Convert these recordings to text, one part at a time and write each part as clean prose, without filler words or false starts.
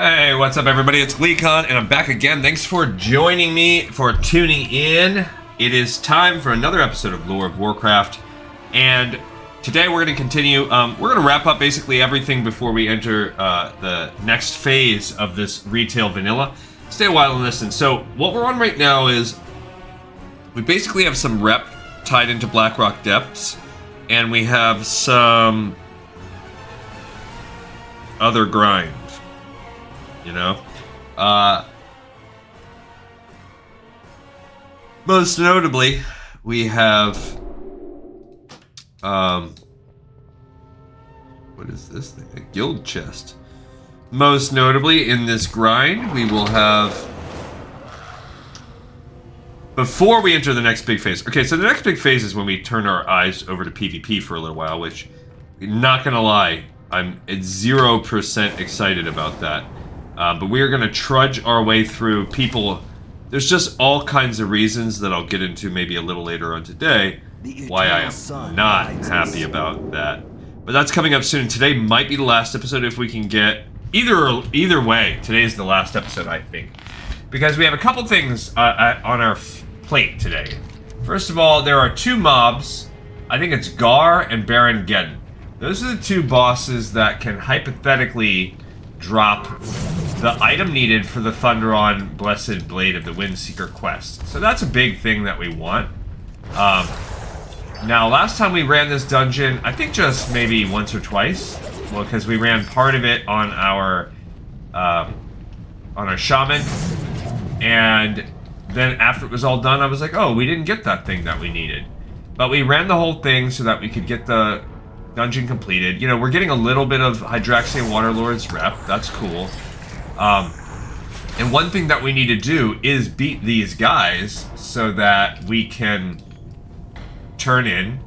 Hey, what's up everybody? It's GleeCon and I'm back again. Thanks for joining me, for tuning in. It is time for another episode of Lore of Warcraft. And today we're going to continue, we're going to wrap up basically everything before we enter the next phase of this retail vanilla. Stay a while and listen. So what we're on right now is, we basically have some rep tied into Blackrock Depths. And we have some other grind. You know, most notably, we have, what is this thing? A guild chest. Most notably, in this grind, we will have, before we enter the next big phase. Okay, so the next big phase is when we turn our eyes over to PvP for a little while, which, not gonna lie, I'm at 0% excited about that. But we are going to trudge our way through people. There's just all kinds of reasons that I'll get into maybe a little later on today why I am not happy about that. But that's coming up soon. Today might be the last episode if we can get... Either way, today is the last episode, I think. Because we have a couple things on our plate today. First of all, there are two mobs. I think it's Gar and Baron Geddon. Those are the two bosses that can hypothetically drop the item needed for the Thorium Blessed Blade of the Windseeker quest. So that's a big thing that we want. Now, last time we ran this dungeon, I think just maybe once or twice. Well, because we ran part of it on our shaman. And then after it was all done, I was like, oh, we didn't get that thing that we needed. But we ran the whole thing so that we could get the dungeon completed. You know, we're getting a little bit of Hydraxian Waterlord's rep. That's cool. And one thing that we need to do is beat these guys so that we can turn in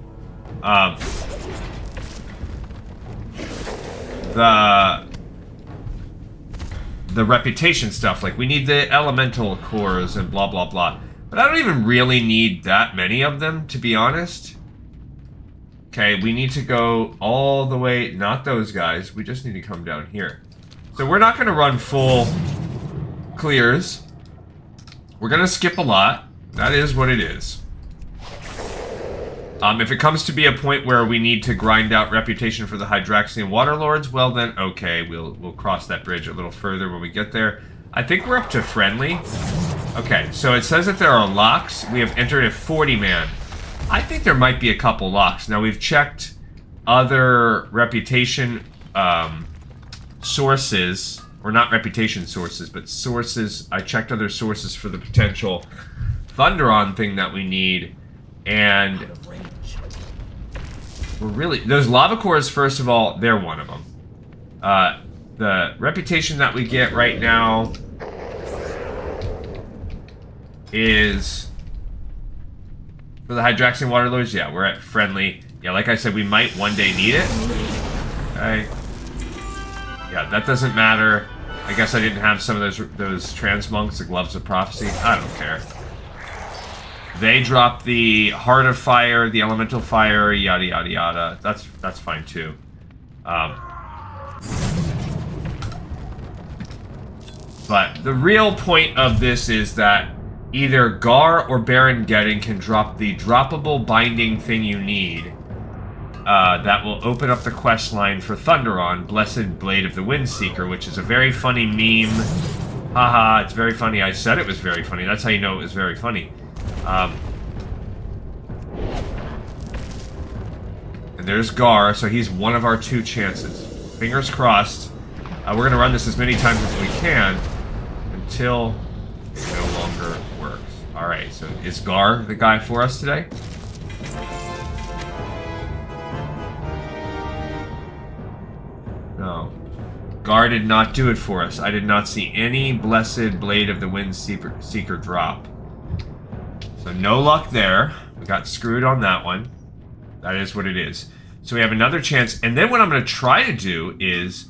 the reputation stuff. Like, we need the elemental cores and blah blah blah. But I don't even really need that many of them, to be honest. Okay, we need to go all the way, not those guys, we just need to come down here. So we're not going to run full clears. We're going to skip a lot. That is what it is. If it comes to be a point where we need to grind out reputation for the Hydraxian Waterlords, well then, okay, we'll cross that bridge a little further when we get there. I think we're up to friendly. Okay, so it says that there are locks. We have entered a 40-man. I think there might be a couple locks. Now, we've checked other reputation sources, or not reputation sources, but sources. I checked other sources for the potential Thunderon thing that we need, and we're really... Those lava cores, first of all, they're one of them. The reputation that we get right now is... For the Hydraxian Waterlords, yeah, we're at friendly. Yeah, like I said, we might one day need it. Okay. Yeah, that doesn't matter. I guess I didn't have some of those trans monks, the Gloves of Prophecy. I don't care. They drop the Heart of Fire, the Elemental Fire, yada yada yada. That's fine too. But the real point of this is that either Gar or Baron Geddon can drop the droppable binding thing you need that will open up the quest line for Thunderon, Blessed Blade of the Windseeker, which is a very funny meme. Haha, it's very funny. I said it was very funny. That's how you know it was very funny. And there's Gar, so he's one of our two chances. Fingers crossed. We're going to run this as many times as we can until it no longer works. Alright, so is Gar the guy for us today? No. Gar did not do it for us. I did not see any Blessed Blade of the Windseeker drop. So no luck there. We got screwed on that one. That is what it is. So we have another chance. And then what I'm going to try to do is...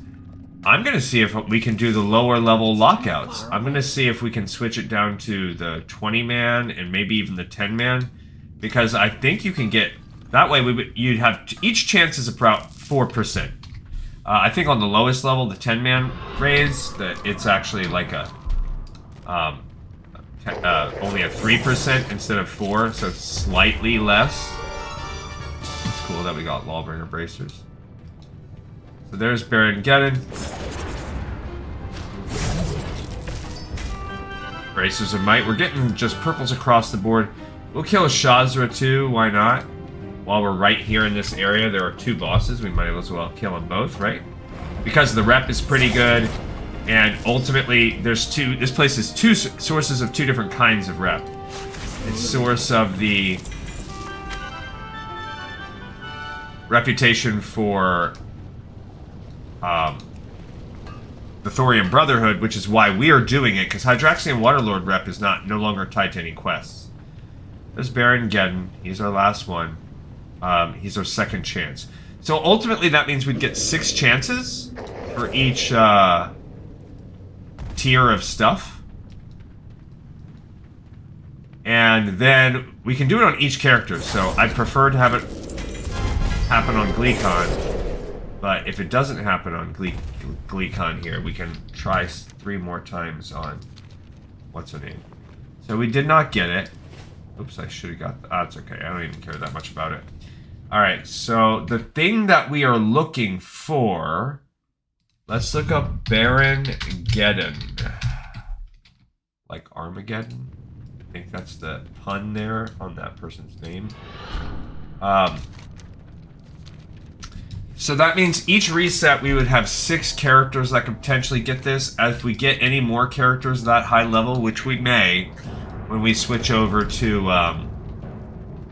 I'm going to see if we can do the lower level lockouts. I'm going to see if we can switch it down to the 20-man and maybe even the 10-man. Because I think you can get... That way you'd have... Each chance is about 4%. I think on the lowest level, the 10-man raids, that it's actually like a only a 3% instead of 4, so it's slightly less. It's cool that we got Lawbringer bracers. So there's Baron Geddon. Bracers of Might. We're getting just purples across the board. We'll kill a Shazra too, why not? While we're right here in this area, there are 2 bosses. We might as well kill them both, right? Because the rep is pretty good, and ultimately, there's this place is 2 sources of 2 different kinds of rep. It's source of the reputation for the Thorium Brotherhood, which is why we are doing it, because Hydraxian Waterlord rep is no longer tied to any quests. There's Baron Geddon. He's our last one. He's our second chance. So ultimately, that means we'd get 6 chances for each tier of stuff. And then we can do it on each character. So I'd prefer to have it happen on GleeCon. But if it doesn't happen on GleeCon here, we can try 3 more times on... What's her name? So we did not get it. Oops, I should have got... it's okay. I don't even care that much about it. Alright, so the thing that we are looking for... Let's look up Baron Geddon. Like Armageddon? I think that's the pun there on that person's name. So that means each reset we would have 6 characters that could potentially get this. If we get any more characters that high level, which we may, when we switch over to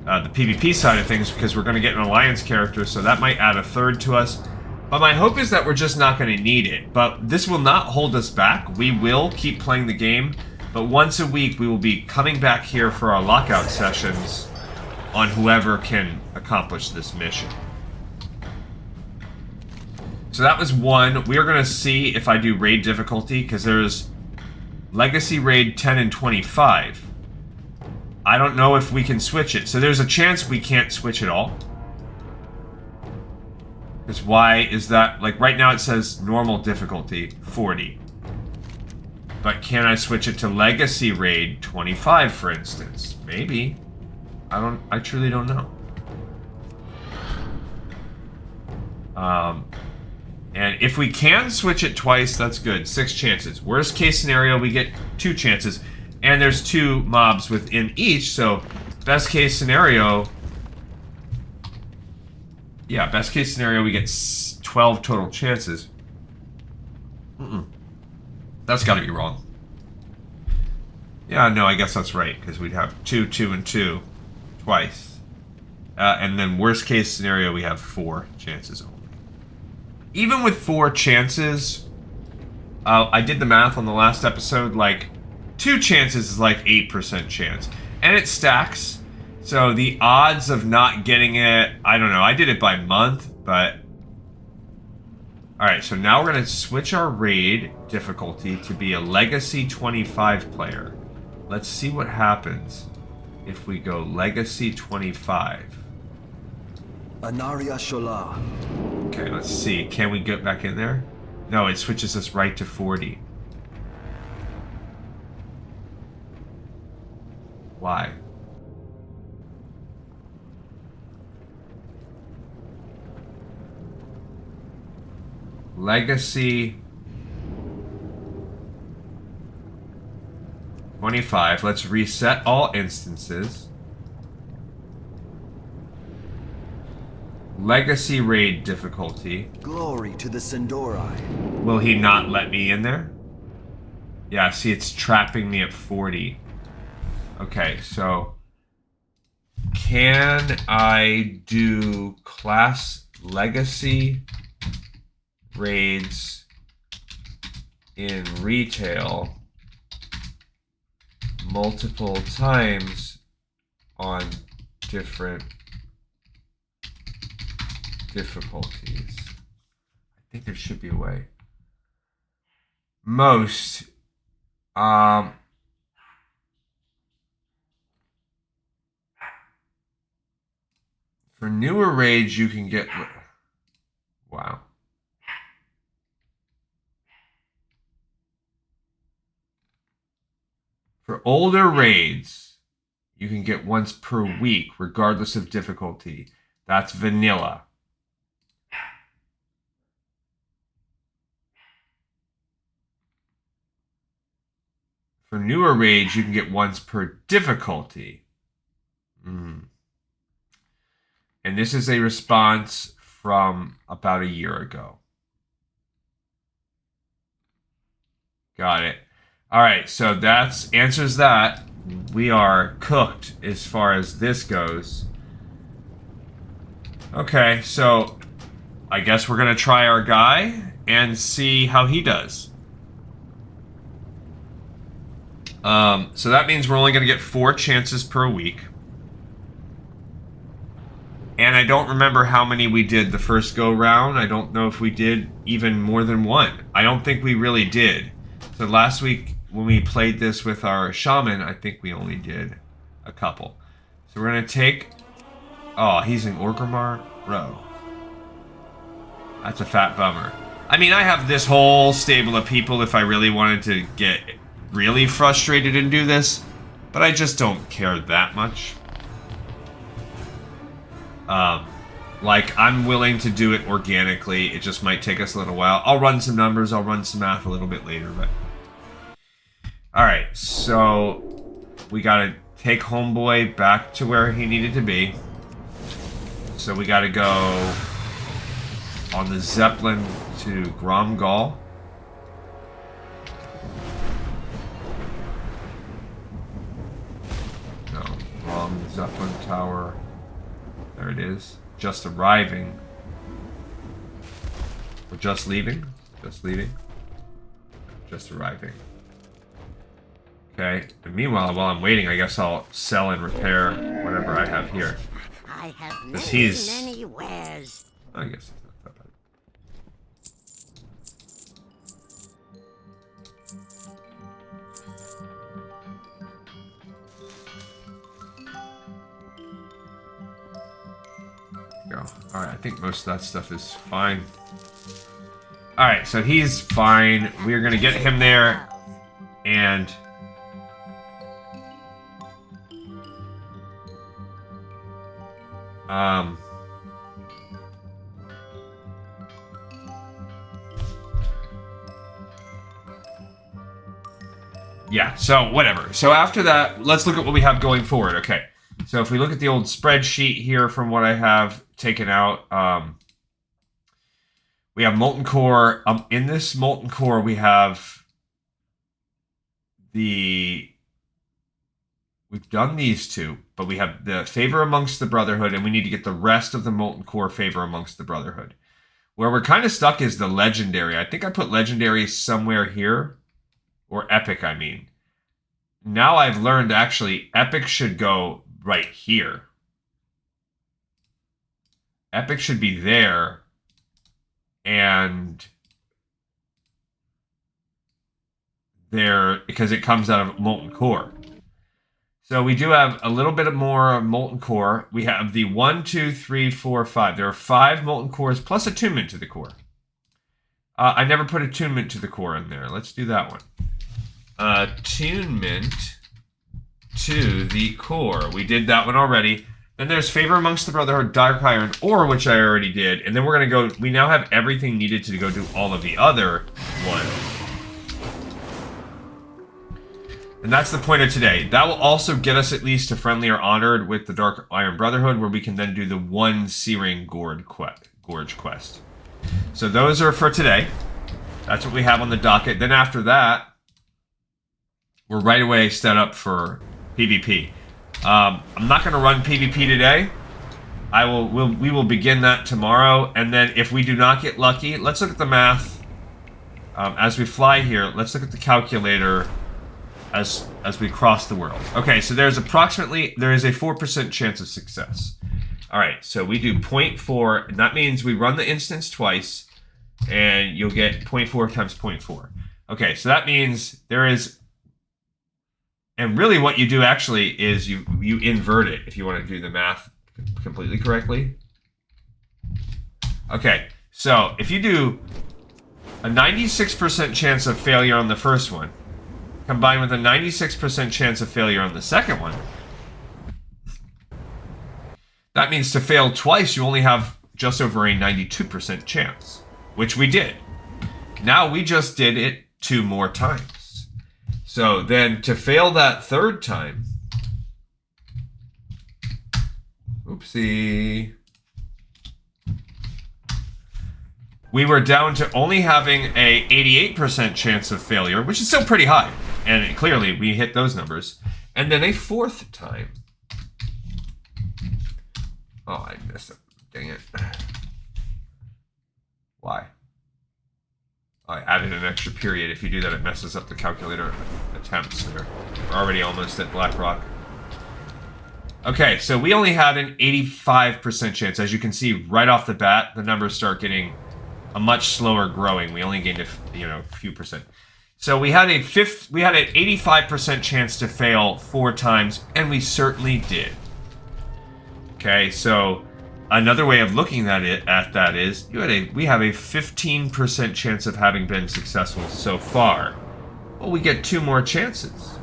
the PvP side of things, because we're going to get an Alliance character, so that might add a 3rd to us. But my hope is that we're just not going to need it. But this will not hold us back. We will keep playing the game, but once a week we will be coming back here for our lockout sessions on whoever can accomplish this mission. So that was 1. We are going to see if I do raid difficulty, because there's Legacy Raid 10 and 25. I don't know if we can switch it. So there's a chance we can't switch it all. Because why is that? Like right now it says normal difficulty 40. But can I switch it to Legacy Raid 25, for instance? Maybe. I truly don't know. And if we can switch it twice, that's good. 6 chances. Worst case scenario, we get 2 chances. And there's 2 mobs within each, so best case scenario... Yeah, best case scenario, we get 12 total chances. That's gotta be wrong. Yeah, no, I guess that's right, because we'd have 2, 2, and 2 twice. And then worst case scenario, we have 4 chances only. Even with 4 chances, I did the math on the last episode, like, 2 chances is like 8% chance. And it stacks, so the odds of not getting it, I don't know, I did it by month, but... Alright, so now we're going to switch our raid difficulty to be a Legacy 25 player. Let's see what happens if we go Legacy 25. Anaria Shola. Okay, let's see. Can we get back in there? No, it switches us right to 40. Why? Legacy 25. Let's reset all instances. Legacy raid difficulty. Glory to the Sindori. Will he not let me in there? Yeah, see, it's trapping me at 40. Okay, so... Can I do class legacy raids in retail multiple times on different difficulties? I think there should be a way. Most. For newer raids, you can get... Wow. older raids, you can get once per week, regardless of difficulty. That's vanilla. For newer raids, you can get once per difficulty. And this is a response from about a year ago. Got it. All right, so that's answers that. We are cooked as far as this goes. Okay, so I guess we're going to try our guy and see how he does. So that means we're only going to get 4 chances per week. And I don't remember how many we did the first go round. I don't know if we did even more than 1. I don't think we really did. So last week when we played this with our shaman, I think we only did a couple. So we're going to take... Oh, he's in Orgrimmar Row. That's a fat bummer. I mean, I have this whole stable of people if I really wanted to get really frustrated and do this. But I just don't care that much. Like, I'm willing to do it organically. It just might take us a little while. I'll run some numbers. I'll run some math a little bit later. But alright, so we gotta take Homeboy back to where he needed to be. So we gotta go on the Zeppelin to Gromgal. No, wrong Zeppelin Tower. There it is. Just arriving. We're just leaving. Just leaving. Just arriving. Okay. And meanwhile, while I'm waiting, I guess I'll sell and repair whatever I have here. I have many wares. I guess it's not that bad. Go. Alright, I think most of that stuff is fine. Alright, so he's fine. We're gonna get him there and yeah, so whatever. So after that, let's look at what we have going forward. Okay. So if we look at the old spreadsheet here from what I have taken out, we have Molten Core. In this Molten Core, we have we've done these two, but we have the Favor Amongst the Brotherhood, and we need to get the rest of the Molten Core Favor Amongst the Brotherhood. Where we're kind of stuck is the Legendary. I think I put Legendary somewhere here. Or Epic, I mean. Now I've learned, actually, Epic should go right here. Epic should be there. And there, because it comes out of Molten Core. So we do have a little bit more Molten Core. We have the 1, 2, 3, 4, 5. There are 5 Molten Cores plus Attunement to the core. I never put Attunement to the core in there. Let's do that one. Attunement to the core. We did that one already. Then there's Favor Amongst the Brotherhood, Dark Iron Ore, which I already did. And then we're going to go... We now have everything needed to go do all of the other ones. And that's the point of today. That will also get us at least to Friendly or Honored with the Dark Iron Brotherhood, where we can then do the 1 Searing Gorge quest. So those are for today. That's what we have on the docket. Then after that, we're right away set up for PvP. I'm not going to run PvP today. We will begin that tomorrow. And then if we do not get lucky, let's look at the math. As we fly here, let's look at the calculator as we cross the world. Okay, so there is a 4% chance of success. All right, so we do 0.4, and that means we run the instance twice, and you'll get 0.4 times 0.4. Okay, so that means there is... And really what you do actually is you invert it if you want to do the math completely correctly. Okay, so if you do a 96% chance of failure on the first one, combined with a 96% chance of failure on the second one. That means to fail twice, you only have just over a 92% chance, which we did. Now we just did it 2 more times. So then to fail that third time, oopsie, we were down to only having a 88% chance of failure, which is still pretty high. And clearly we hit those numbers. And then a 4th time. Oh, I missed it. Dang it. Why? I added an extra period. If you do that, it messes up the calculator attempts. We're already almost at Black Rock. Okay, so we only had an 85% chance. As you can see, right off the bat, the numbers start getting a much slower growing. We only gained a few percent. So we had an 85% chance to fail 4 times, and we certainly did. Okay, so another way of looking at that is we have a 15% chance of having been successful so far. Well, we get 2 more chances.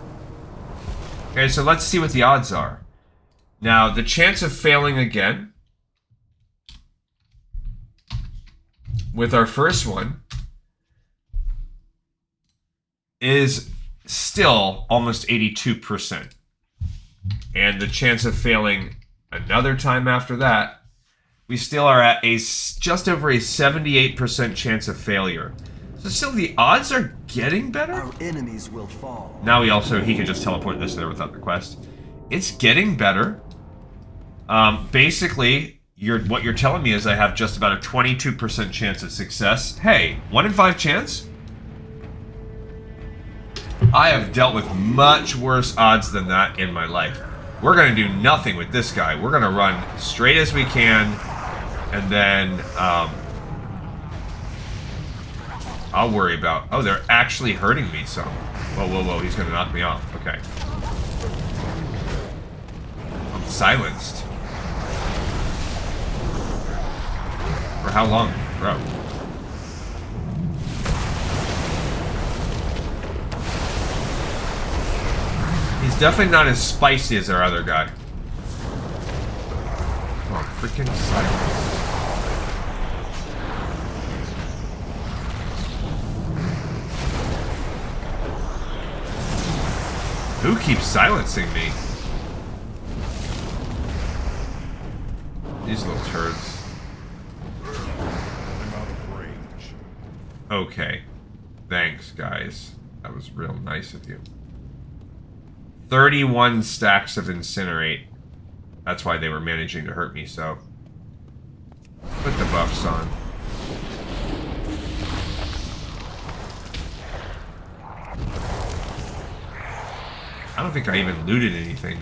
Okay, so let's see what the odds are. Now, the chance of failing again with our first one is still almost 82%. And the chance of failing another time after that, we still are at just over a 78% chance of failure. So still the odds are getting better. Our enemies will fall. Now he can just teleport this there without the quest. It's getting better. Basically, what you're telling me is I have just about a 22% chance of success. Hey, 1 in 5 chance? I have dealt with much worse odds than that in my life. We're going to do nothing with this guy. We're going to run straight as we can, and then I'll worry about... Oh, they're actually hurting me some. Whoa, whoa, whoa. He's going to knock me off. Okay. I'm silenced. For how long, bro? He's definitely not as spicy as our other guy. Oh, freaking silence. Who keeps silencing me? These little turds. I'm out of range. Okay. Thanks, guys. That was real nice of you. 31 stacks of incinerate. That's why they were managing to hurt me, so... Put the buffs on. I don't think I even looted anything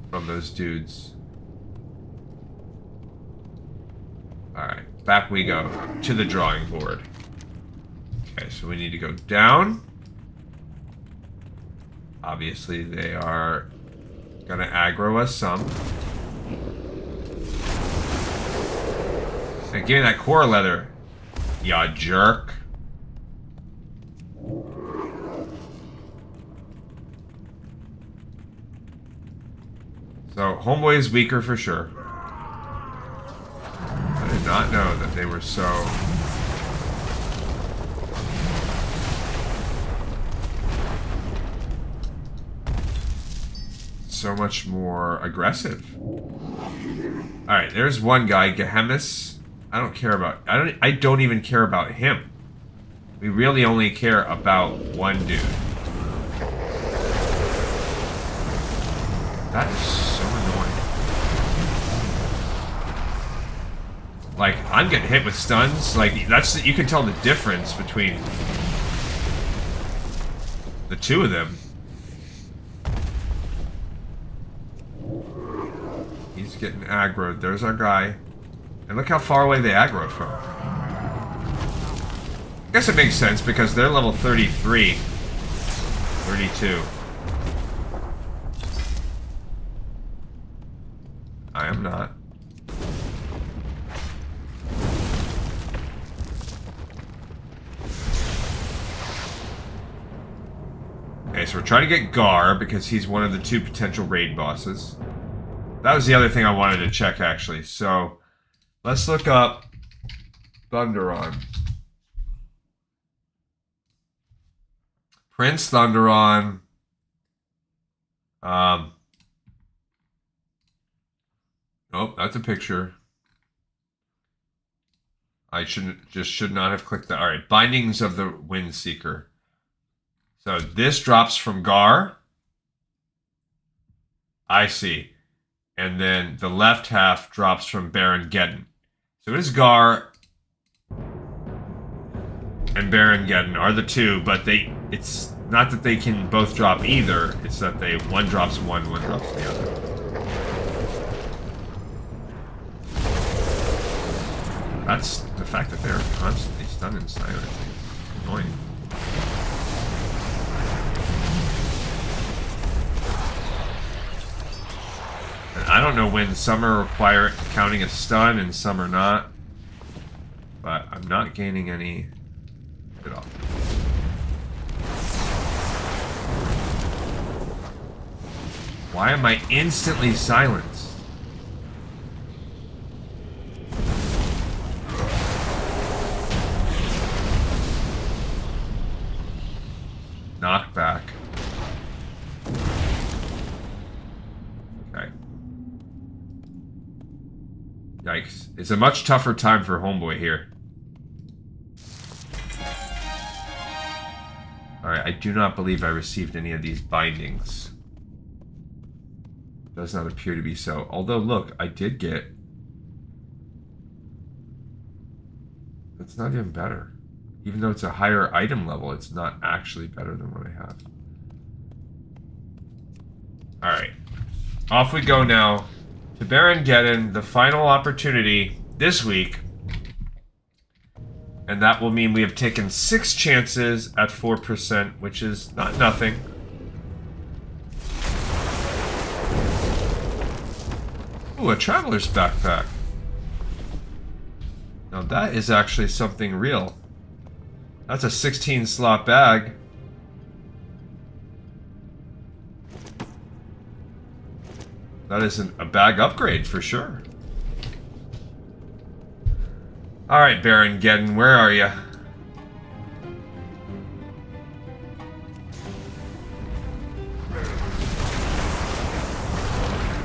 from those dudes. Alright, back we go to the drawing board. Okay, so we need to go down. Obviously, they are gonna aggro us some. Hey, give me that core leather, ya jerk. So, Homeboy is weaker for sure. I did not know that they were so... so much more aggressive. Alright, there's one guy, Gehemis. I don't even care about him. We really only care about one dude. That is so annoying. Like, I'm getting hit with stuns. Like, you can tell the difference between the two of them. He's getting aggroed. There's our guy. And look how far away they aggroed from. I guess it makes sense because they're level 33. 32. I am not. so we're trying to get Gar because he's one of the 2 potential raid bosses. That was the other thing I wanted to check, actually. So, let's look up Thunderon. Prince Thunderon. Oh, that's a picture. I should not have clicked that. All right, Bindings of the Windseeker. So this drops from Gar. I see. And then the left half drops from Baron Geddon. So it is Gar and Baron Geddon are the 2, but it's not that they can both drop either. It's that one drops one drops the other. That's the fact that they're constantly stunned and silencing. It's annoying. And I don't know when some are counting a stun and some are not. But I'm not gaining any at all. Why am I instantly silenced? Knockback. Okay. Yikes. It's a much tougher time for Homeboy here. Alright, I do not believe I received any of these bindings. Does not appear to be so. Although, look, I did get... That's not even better. Even though it's a higher item level, it's not actually better than what I have. Alright. Off we go now to Baron Geddon, the final opportunity this week. And that will mean we have taken 6 chances at 4%, which is not nothing. Ooh, a traveler's backpack. Now that is actually something real. That's a 16 slot bag. That is a bag upgrade for sure. Alright, Baron Geddon, where are you?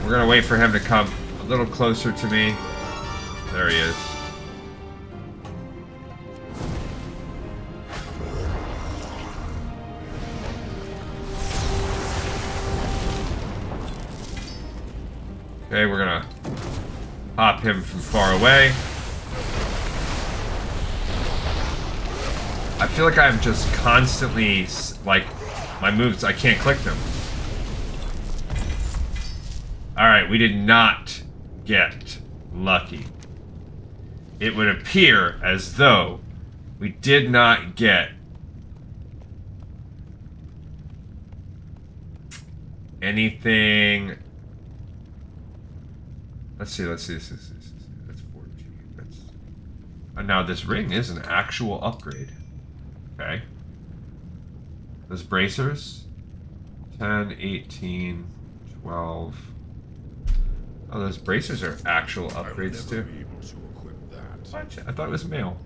We're gonna wait for him to come a little closer to me. There he is. Okay, we're gonna pop him from far away. I feel like I'm just constantly, like, my moves, I can't click them. Alright, we did not get lucky. It would appear as though we did not get anything. Let's see. That's 4G. Now this ring is an actual upgrade. Okay. Those bracers. 10, 18, 12. Oh, those bracers are actual upgrades too. What? I thought it was male.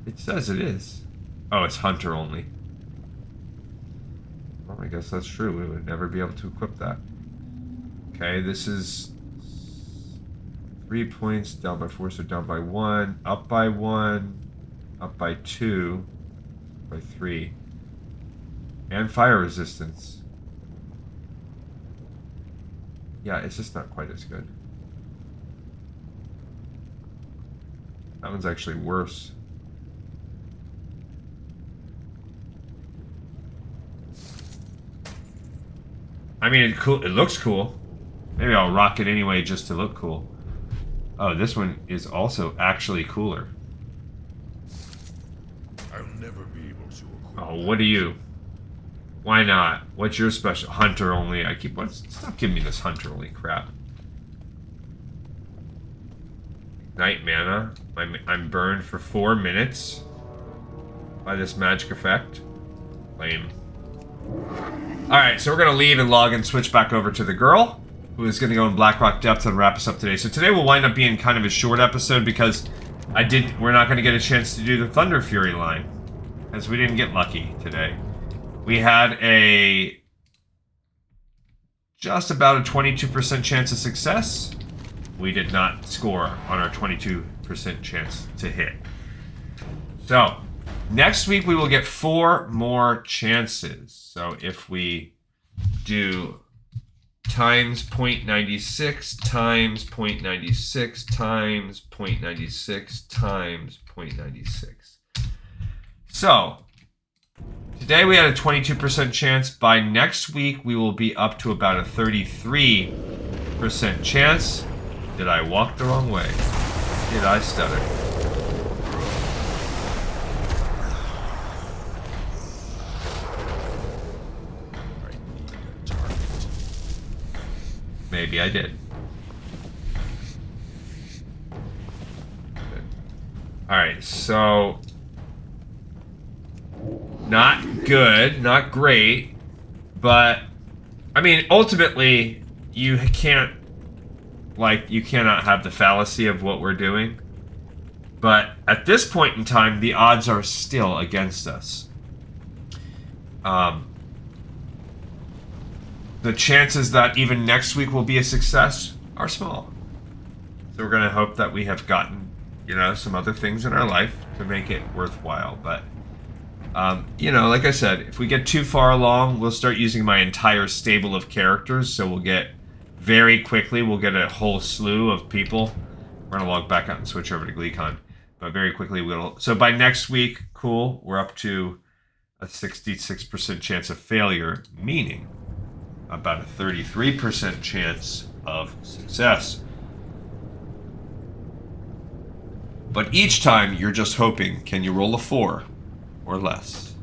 It says it is. Oh, it's hunter only. Well, I guess that's true. We would never be able to equip that. Okay, this is 3 points, down by 4, so down by 1, up by 1, up by 2, by 3, and fire resistance. Yeah, it's just not quite as good. That one's actually worse. I mean, it looks cool. Maybe I'll rock it anyway just to look cool. Oh, this one is also actually cooler. I'll never be able to equip. Oh, what are you? Why not? What's your special? Hunter only. Stop giving me this hunter only crap. Night mana. I'm burned for 4 minutes by this magic effect. Lame. Alright, so we're going to leave and log and switch back over to the girl, who is going to go in Blackrock Depths and wrap us up today. So today will wind up being kind of a short episode because we're not going to get a chance to do the Thunder Fury line, as we didn't get lucky today. We had just about a 22% chance of success. We did not score on our 22% chance to hit. So, next week we will get 4 more chances. So if we do times 0.96 times 0.96 times 0.96 times 0.96. So, today we had a 22% chance. By next week we will be up to about a 33% chance. Did I walk the wrong way? Did I stutter? Maybe I did. Alright, so... not good, not great, but... I mean, ultimately, you can't... you cannot have the fallacy of what we're doing. But at this point in time, the odds are still against us. The chances that even next week will be a success are small. So we're going to hope that we have gotten, some other things in our life to make it worthwhile. But, like I said, if we get too far along, we'll start using my entire stable of characters. So we'll get, very quickly, we'll get a whole slew of people. We're going to log back out and switch over to GleeCon. But very quickly, so by next week, cool, we're up to a 66% chance of failure, meaning about a 33% chance of success. But each time, you're just hoping, can you roll a 4 or less?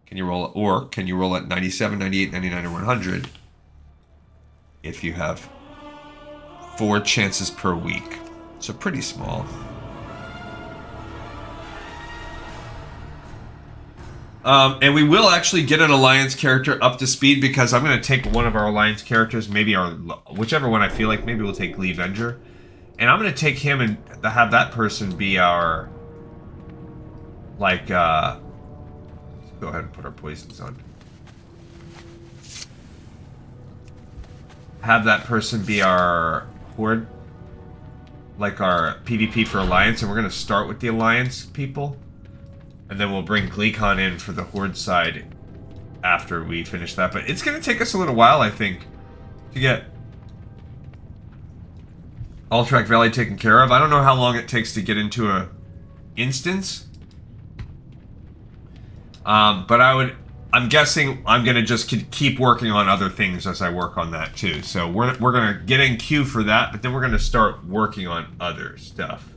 Can you roll at 97, 98, 99, or 100 if you have 4 chances per week? So pretty small. And we will actually get an Alliance character up to speed because I'm going to take one of our Alliance characters, maybe whichever one I feel like, maybe we'll take Lee Venger. And I'm going to take him and have that person be our, let's go ahead and put our poisons on. Have that person be our Horde, like our PvP for Alliance, and we're going to start with the Alliance people. And then we'll bring GleeCon in for the Horde side after we finish that. But it's going to take us a little while, I think, to get Alterac Valley taken care of. I don't know how long it takes to get into a instance. But I'm guessing I'm going to just keep working on other things as I work on that too. So we're going to get in queue for that, but then we're going to start working on other stuff.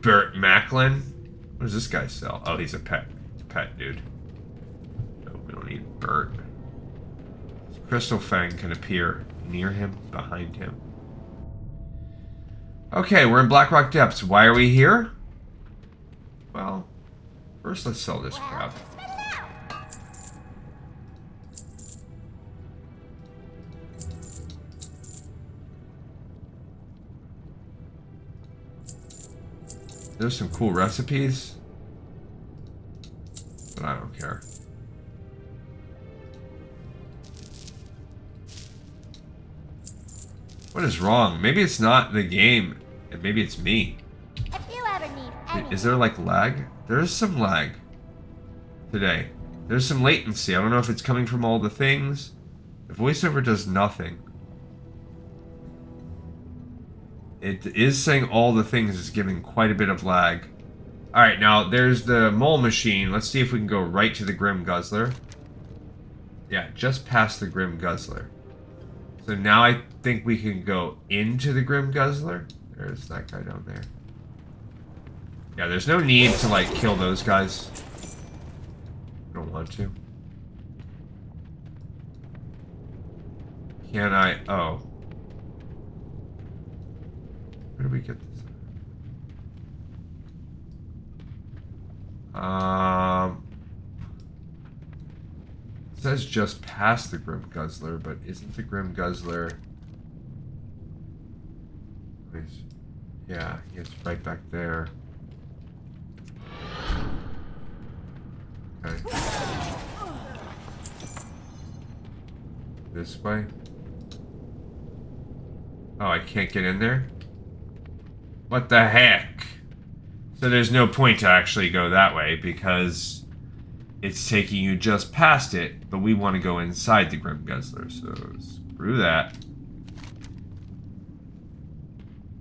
Burt Macklin. What does this guy sell? Oh, he's a pet dude. No, we don't need Burt. Crystal Fang can appear near him, behind him. Okay, we're in Blackrock Depths. Why are we here? Well, first let's sell this crap. There's some cool recipes, but I don't care. What is wrong? Maybe it's not the game, and maybe it's me. If you ever need anything. Is there like lag? There's some lag today. There's some latency. I don't know if it's coming from all the things. The voiceover does nothing. It is saying all the things is giving quite a bit of lag. Alright, now there's the mole machine. Let's see if we can go right to the Grim Guzzler. Yeah, just past the Grim Guzzler. So now I think we can go into the Grim Guzzler. There's that guy down there. Yeah, there's no need to, like, kill those guys. I don't want to. Can I? Oh. Where do we get this? It says just past the Grim Guzzler, but isn't the Grim Guzzler... Yeah, it's right back there. Okay. This way? Oh, I can't get in there? What the heck? So there's no point to actually go that way because it's taking you just past it, but we want to go inside the Grim Guzzler, so screw that.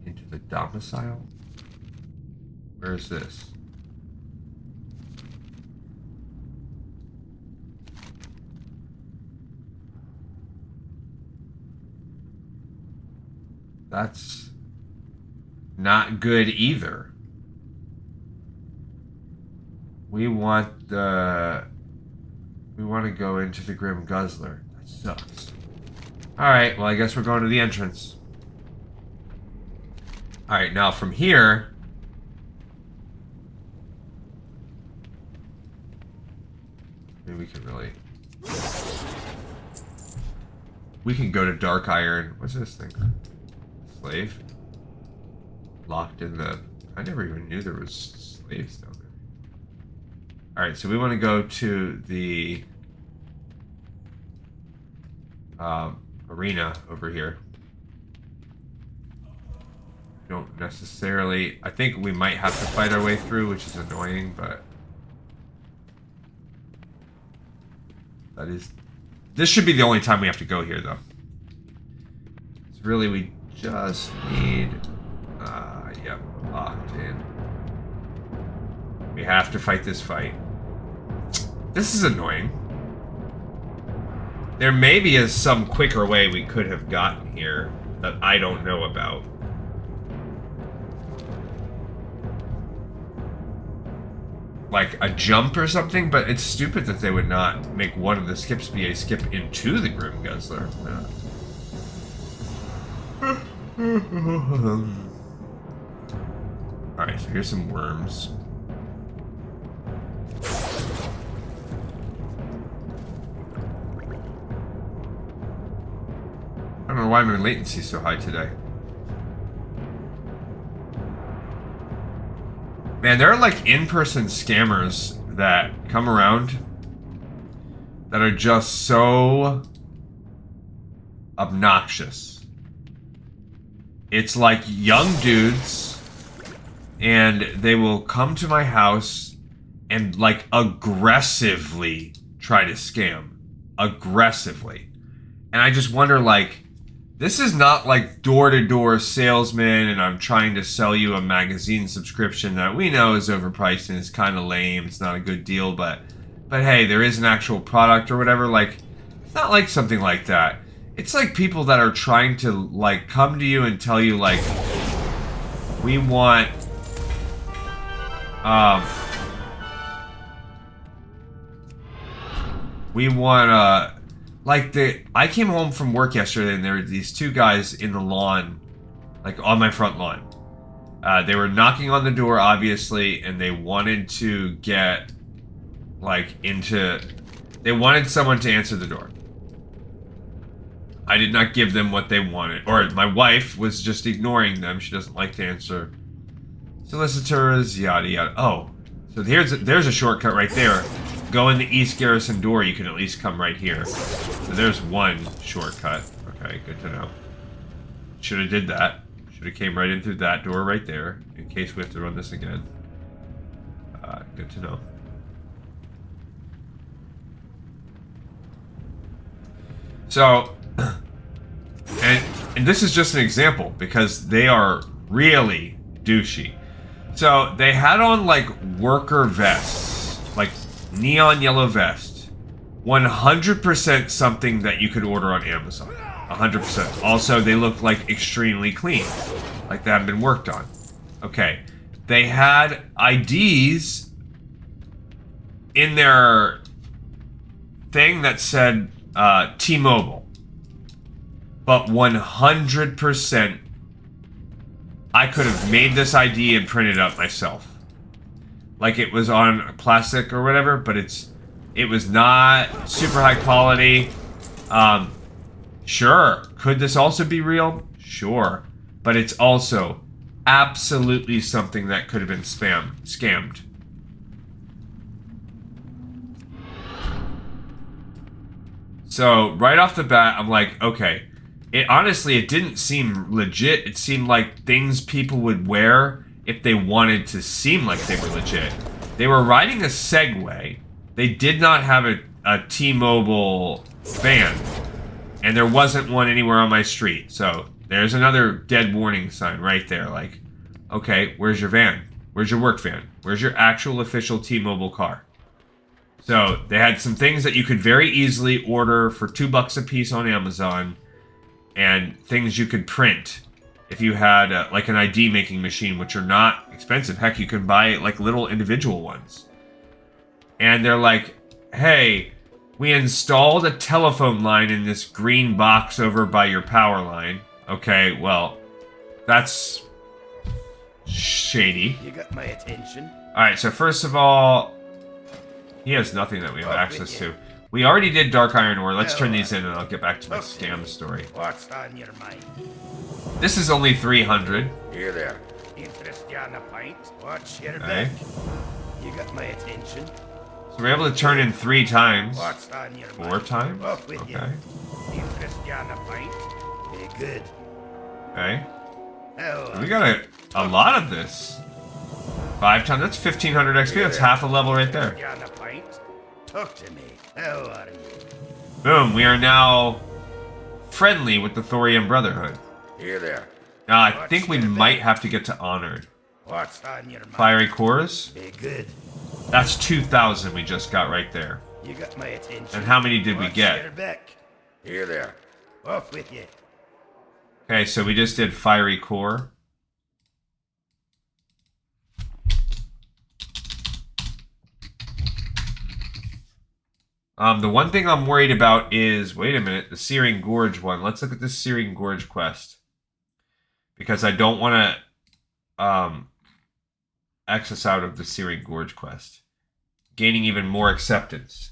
Into the domicile? Where is this? That's not good either. We want to go into the Grim Guzzler. That sucks. Alright, well I guess we're going to the entrance. Alright, now from here... Maybe we can really... We can go to Dark Iron. What's this thing? Slave? Locked in the... I never even knew there was slaves down there. Alright, so we want to go to the arena over here. Don't necessarily... I think we might have to fight our way through, which is annoying, but... That is... This should be the only time we have to go here, though. It's really, we just need... Yep, locked in. We have to fight this fight. This is annoying. There maybe is some quicker way we could have gotten here that I don't know about. Like a jump or something, but it's stupid that they would not make one of the skips be a skip into the Grim Guzzler. Alright, so here's some worms. I don't know why my latency is so high today. Man, there are like in-person scammers that come around that are just so obnoxious. It's like young dudes, and they will come to my house and like aggressively try to scam. Aggressively. And I just wonder, like, this is not like door-to-door salesman and I'm trying to sell you a magazine subscription that we know is overpriced and is kind of lame. It's not a good deal, but hey, there is an actual product or whatever. Like, it's not like something like that. It's like people that are trying to, like, come to you and tell you, like, we want, like, I came home from work yesterday and there were these two guys in the lawn, like on my front lawn. They were knocking on the door, obviously, and they wanted to get, like, they wanted someone to answer the door. I did not give them what they wanted. Or my wife was just ignoring them. She doesn't like to answer solicitors, yada yada. Oh, so there's a shortcut right there. Go in the East Garrison door, you can at least come right here. So there's one shortcut. Okay, good to know. Should have did that. Should have came right in through that door right there, in case we have to run this again. Good to know. So, and this is just an example, because they are really douchey. So, they had on, like, worker vests. Like, neon yellow vest. 100% something that you could order on Amazon. 100%. Also, they look like extremely clean. Like they haven't been worked on. Okay. They had IDs in their thing that said T-Mobile. But 100% I could have made this ID and printed it up myself. Like it was on plastic or whatever, but it's It was not super high quality. Sure. Could this also be real? Sure. But it's also absolutely something that could have been scammed. So, right off the bat, I'm like, okay. Honestly, it didn't seem legit. It seemed like things people would wear if they wanted to seem like they were legit. They were riding a Segway. They did not have a T-Mobile van. And there wasn't one anywhere on my street. So, there's another dead warning sign right there. Like, okay, where's your van? Where's your work van? Where's your actual official T-Mobile car? So, they had some things that you could very easily order for $2 a piece on Amazon. And things you could print if you had like an ID making machine, which are not expensive. Heck, you can buy like little individual ones. And they're like, hey, we installed a telephone line in this green box over by your power line. Okay, well, that's shady. You got my attention. Alright, so first of all, he has nothing that we have access to. We already did dark iron ore. Let's turn these in and I'll get back to my scam story. What's on your mind? This is only 300. Here there. Interested on a pint? Watch your Okay. back. You got my attention. So we're able to turn in 3 times. What's on your mind? 4 times? Off with Okay. you. Interested on a pint? Be good. Okay. Oh, We got a lot of this. 5 times. That's 1500 XP. That's half a level right there. on a pint? Talk to me. How are you? Boom. We are now friendly with the Thorium Brotherhood. Here there. Now, I think we might have to get to Honored. What's on your mind? Fiery Cores. Be good. That's 2,000 we just got right there. You got my attention. And how many did we Watch get? your back. Here there. Off with you. Okay, so we just did Fiery Core. The one thing I'm worried about is, wait a minute, the Searing Gorge one. Let's look at this Searing Gorge quest. Because I don't want to access out of the Searing Gorge quest. Gaining even more acceptance.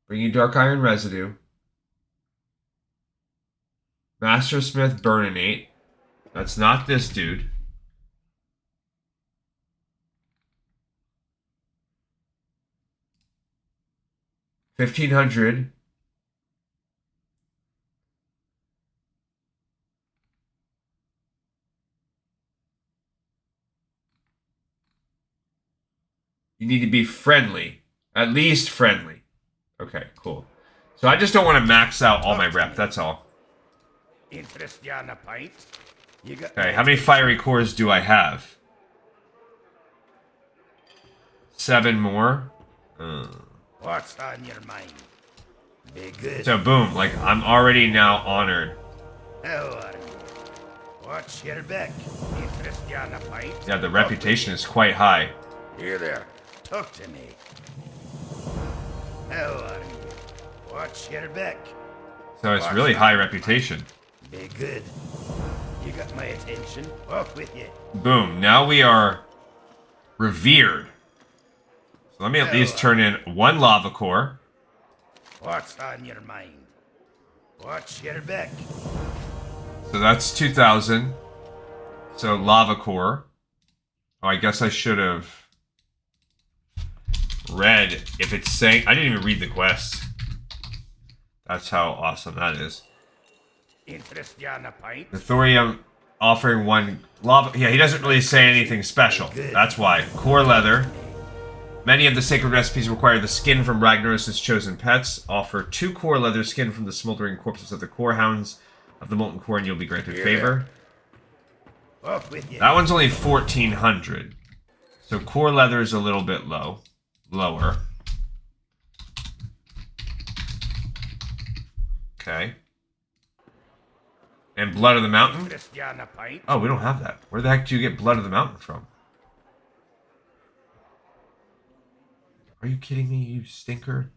Bringing Dark Iron Residue. Mastersmith Burninate. That's not this dude. $1,500. You need to be friendly. At least friendly. Okay, cool. So I just don't want to max out all my rep, that's all. Interested on a pint? You got Okay, how many fiery cores do I have? 7 more. What's on your mind? Be good. So boom, like I'm already now honored. How are you? Watch your back. Interested on a pint? Yeah, the reputation is quite high. Here there. Talk to me. How are you? Watch your back. So it's really high reputation. Be good. You got my attention. Off with you. Boom, now we are revered. So let me at least turn in 1 lava core. What's on your mind? Watch your back. So that's 2,000. So lava core. Oh, I guess I should have read if it's saying... I didn't even read the quest. That's how awesome that is. Interested on a pint? The Thorium offering 1 lava... Yeah, he doesn't really say anything special. That's why. Core leather. Many of the sacred recipes require the skin from Ragnaros' chosen pets. Offer 2 core leather skin from the smoldering corpses of the core hounds of the molten core and you'll be granted favor. Off with you. That one's only 1,400. So core leather is a little bit lower. Okay. And Blood of the Mountain? Interested on a pint? Oh, we don't have that. Where the heck do you get Blood of the Mountain from? Are you kidding me, you stinker?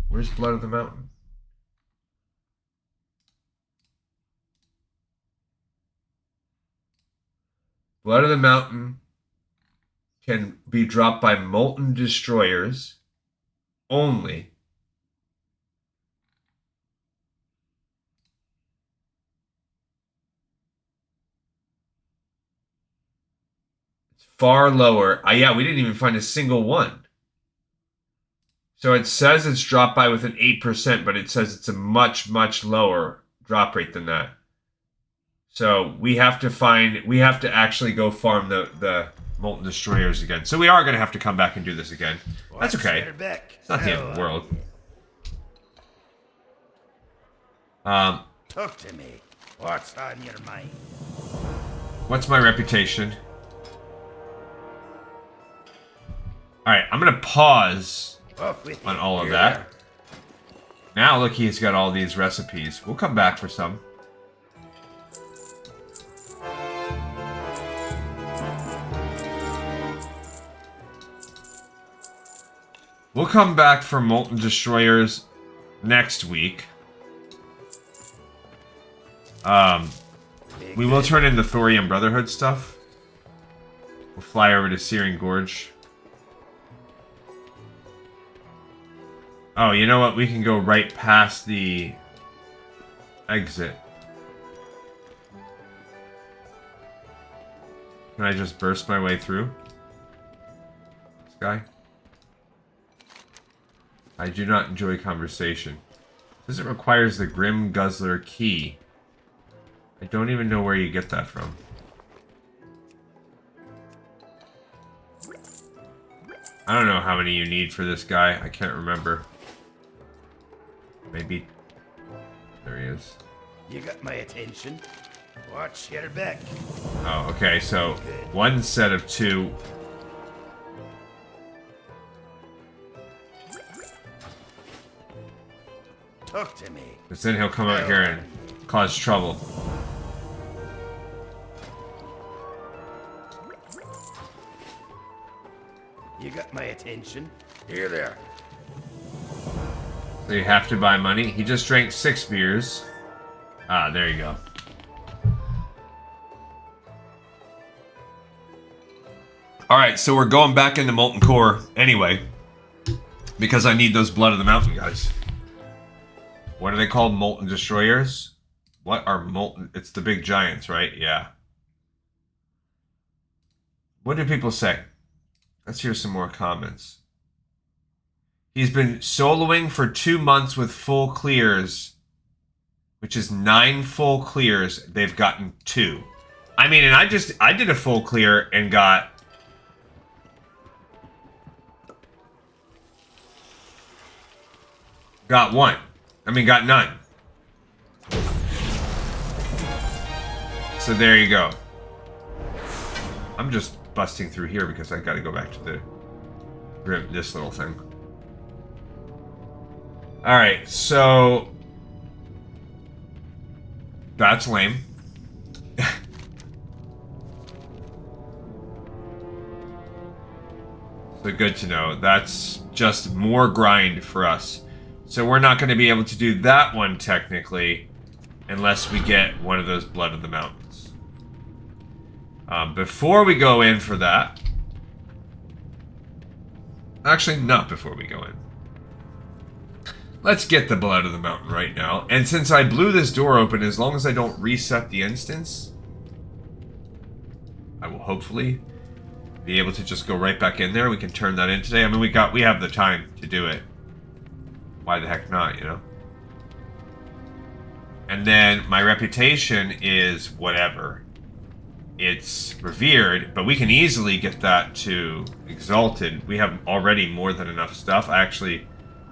Where's Blood of the Mountain? Blood of the Mountain can be dropped by molten destroyers only. It's far lower. Yeah, we didn't even find a single one. So it says it's dropped by with an 8%, but it says it's a much, much lower drop rate than that. So we have to actually go farm the molten destroyers again. So we are going to have to come back and do this again. That's okay. It's not the end of the world. Talk to me. What's on your mind? What's my reputation? Alright, I'm going to pause on all of that. Now look, he's got all these recipes. We'll come back for some. We'll come back for Molten Destroyers next week. We will turn in the Thorium Brotherhood stuff. We'll fly over to Searing Gorge. Oh, you know what? We can go right past the exit. Can I just burst my way through? This guy? I do not enjoy conversation. Says it requires the Grim Guzzler key. I don't even know where you get that from. I don't know how many you need for this guy. I can't remember. Maybe... There he is. You got my attention. Watch your back. Oh, okay, so one set of 2. Talk to me. Because then he'll come out here and cause trouble. You got my attention. Here there. So you have to buy money. He just drank 6 beers. Ah, there you go. Alright, so we're going back into Molten Core anyway. Because I need those Blood of the Mountain guys. What are they called? Molten Destroyers? What are molten... It's the big giants, right? Yeah. What do people say? Let's hear some more comments. He's been soloing for 2 months with full clears. Which is 9 full clears. They've gotten 2. I mean, and I did a full clear and got... Got 1. I mean, got none. So there you go. I'm just busting through here because I got to go back to this little thing. All right, so that's lame. So good to know. That's just more grind for us. So we're not going to be able to do that one technically unless we get one of those Blood of the Mountains. Before we go in for that... Actually, not before we go in. Let's get the Blood of the Mountain right now. And since I blew this door open, as long as I don't reset the instance, I will hopefully be able to just go right back in there. We can turn that in today. I mean, we have the time to do it. Why the heck not, you know? And then my reputation is whatever. It's revered, but we can easily get that to exalted. We have already more than enough stuff. I actually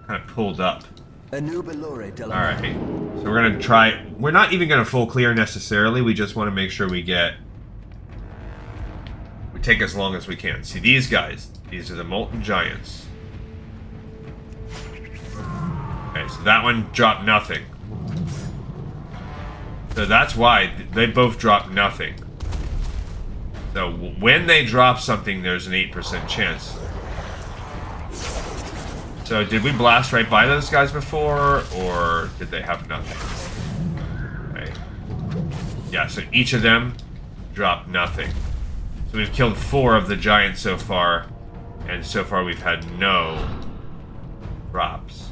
kind of pulled up. Alright, so we're going to try... We're not even going to full clear necessarily. We just want to make sure we get... We take as long as we can. See, these guys. These are the Molten Giants. Okay, so that one dropped nothing. So that's why they both dropped nothing. So when they drop something, there's an 8% chance. So did we blast right by those guys before, or did they have nothing? Okay. Yeah, so each of them dropped nothing. So we've killed 4 of the giants so far, and so far we've had no drops.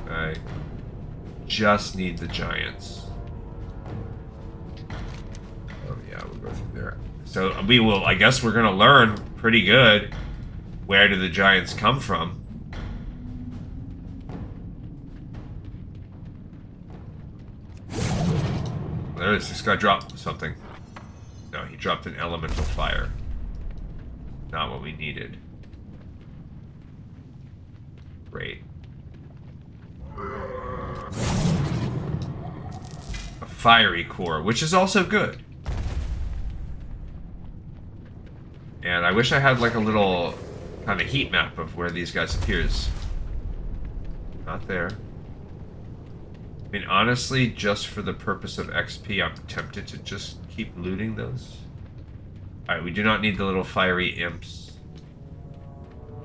I just need the giants. Oh yeah, we'll go through there. So we will, I guess we're gonna learn pretty good where do the giants come from. There it is. This guy dropped something. No, he dropped an elemental fire. Not what we needed. Great. A fiery core, which is also good. And I wish I had like a little kind of heat map of where these guys appears. Not there. I mean, honestly, just for the purpose of XP, I'm tempted to just keep looting those. Alright, we do not need the little fiery imps.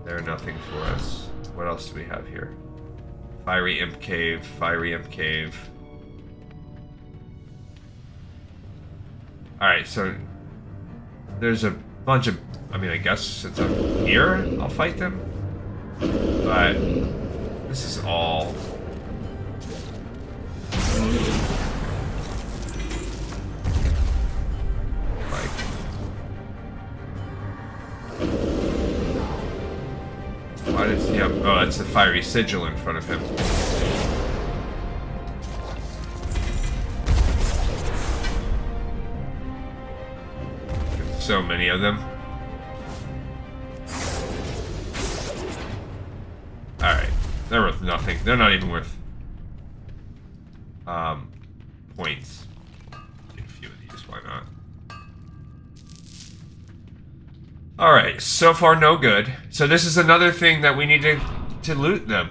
They're nothing for us. What else do we have here? Fiery imp cave, fiery imp cave. Alright, so there's a bunch of... I mean, I guess since I'm here, I'll fight them. But this is all... like... Why does he have... Oh, that's the fiery sigil in front of him. There's so many of them. Alright. They're worth nothing. They're not even worth... points. Get a few of these, why not? Alright, so far no good. So this is another thing that we need to loot them.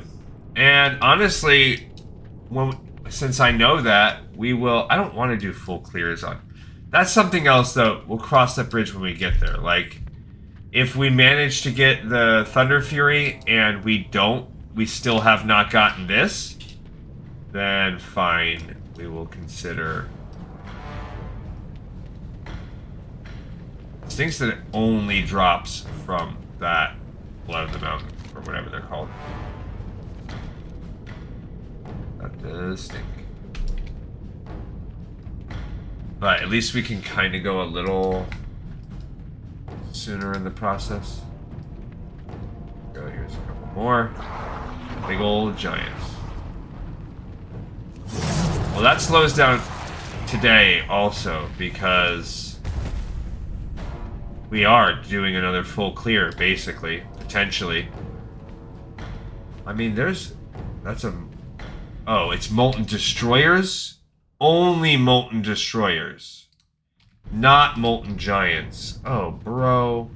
And honestly, since I know that, we will... I don't want to do full clears on... That's something else, though. We'll cross that bridge when we get there. Like, if we manage to get the Thunder Fury and we still have not gotten this, then fine. We will consider... It stinks that it only drops from that Blood of the Mountain, or whatever they're called. That does stink. But at least we can kind of go a little sooner in the process. Go, here's a couple more. Big old giants. Well, that slows down today also because we are doing another full clear, basically, potentially. I mean, that's a... Oh, it's Molten Destroyers? Only Molten Destroyers. Not Molten Giants. Oh, bro.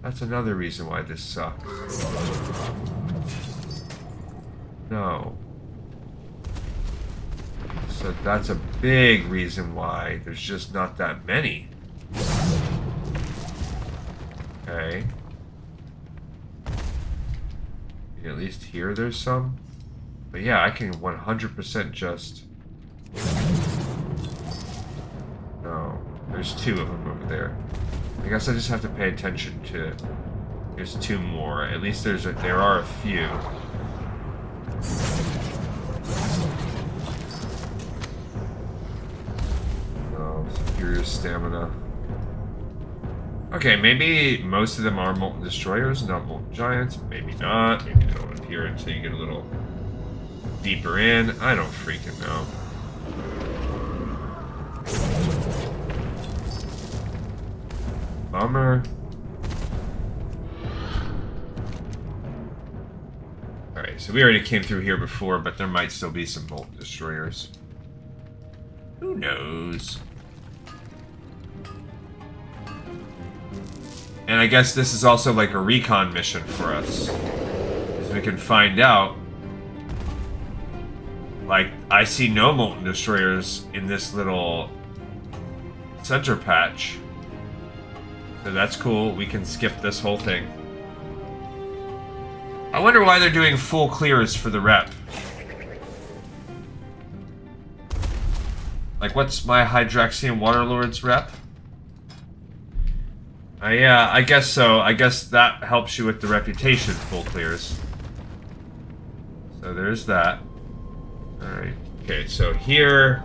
That's another reason why this sucks. No. So that's a big reason why there's just not that many. Okay. At least here there's some. But yeah, I can 100% just... No. There's 2 of them over there. I guess I just have to pay attention to... There's 2 more. At least there are a few. Superior stamina. Okay, maybe most of them are Molten Destroyers, not Molten Giants. Maybe not. Maybe they don't appear until you get a little deeper in. I don't freaking know. Bummer. Alright, so we already came through here before, but there might still be some Molten Destroyers. Who knows? And I guess this is also like a recon mission for us. So we can find out. Like, I see no Molten Destroyers in this little center patch. So that's cool. We can skip this whole thing. I wonder why they're doing full clears for the rep. Like, what's my Hydraxian Waterlord's rep? Yeah, I guess so. I guess that helps you with the reputation full clears. So there's that. Alright. Okay, so here...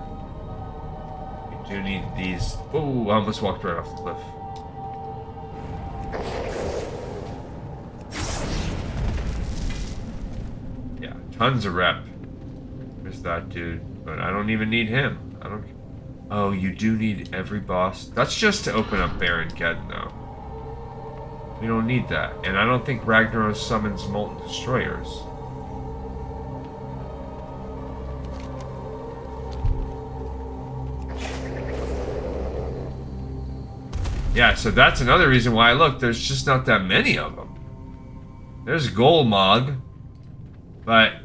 we do need these... Oh, I almost walked right off the cliff. Yeah, tons of rep. There's that dude. But I don't even need him. I don't... Oh, you do need every boss. That's just to open up Baron Geddon, though. We don't need that. And I don't think Ragnaros summons Molten Destroyers. Yeah, so that's another reason why, look, there's just not that many of them. There's Golmog, but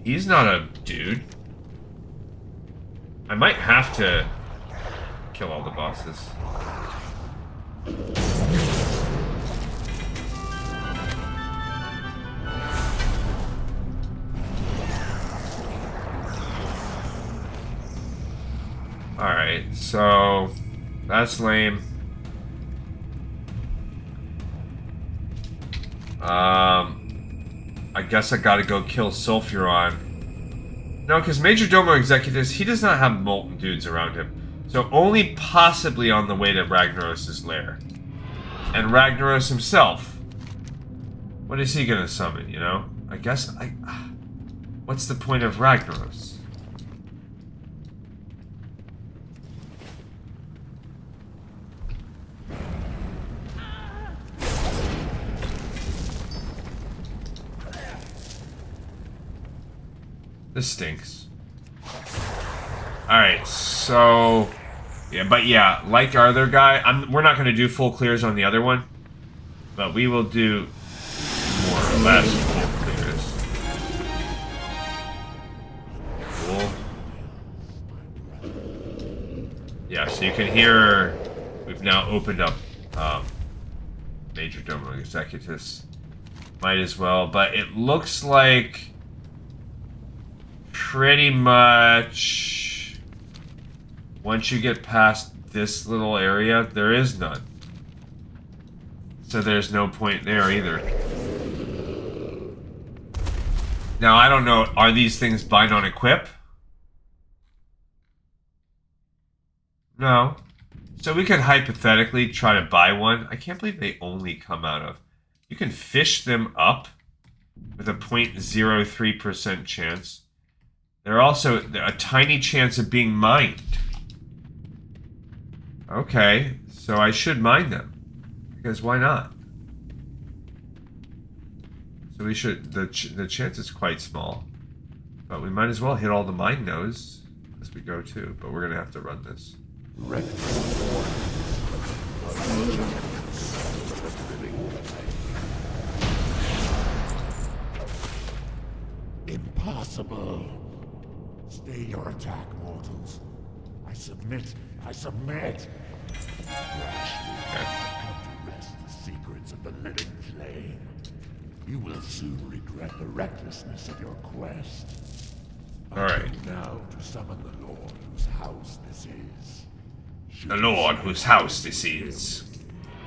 he's not a dude. I might have to kill all the bosses. Alright, so that's lame. I guess I gotta go kill Sulfuron. No, because Major Domo Executus, he does not have molten dudes around him. So only possibly on the way to Ragnaros' lair. And Ragnaros himself. What is he gonna summon, you know? I guess I... What's the point of Ragnaros? This stinks. Alright, so... Yeah, but yeah, like our other guy, we're not going to do full clears on the other one. But we will do more or less full clears. Cool. Yeah, so you can hear... We've now opened up Major Domo Executus. Might as well, but it looks like... Pretty much, once you get past this little area, there is none. So there's no point there either. Now, I don't know, are these things bind on equip? No. So we could hypothetically try to buy one. I can't believe they only come out of... You can fish them up with a 0.03% chance. They're also a tiny chance of being mined. Okay, so I should mine them. Because why not? So we should... The chance is quite small. But we might as well hit all the mine nodes as we go too. But we're going to have to run this. Impossible. Stay your attack, mortals. I submit. I submit. Come to wrest the secrets of the living flame. You will soon regret the recklessness of your quest. All right. Now to summon the Lord whose house this is. The Lord whose house this is.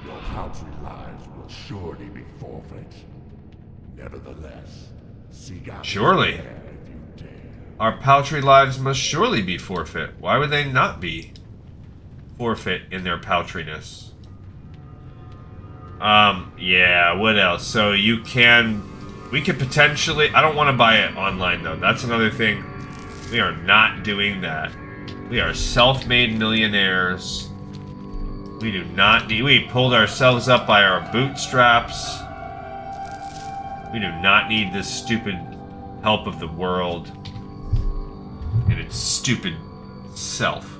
Your paltry lives will surely be forfeit. Nevertheless, seek out surely. if you dare. Our paltry lives must surely be forfeit. Why would they not be forfeit in their paltriness? Yeah, what else? So you can... We could potentially... I don't want to buy it online, though. That's another thing. We are not doing that. We are self-made millionaires. We do not need... We pulled ourselves up by our bootstraps. We do not need this stupid help of the world and its stupid self.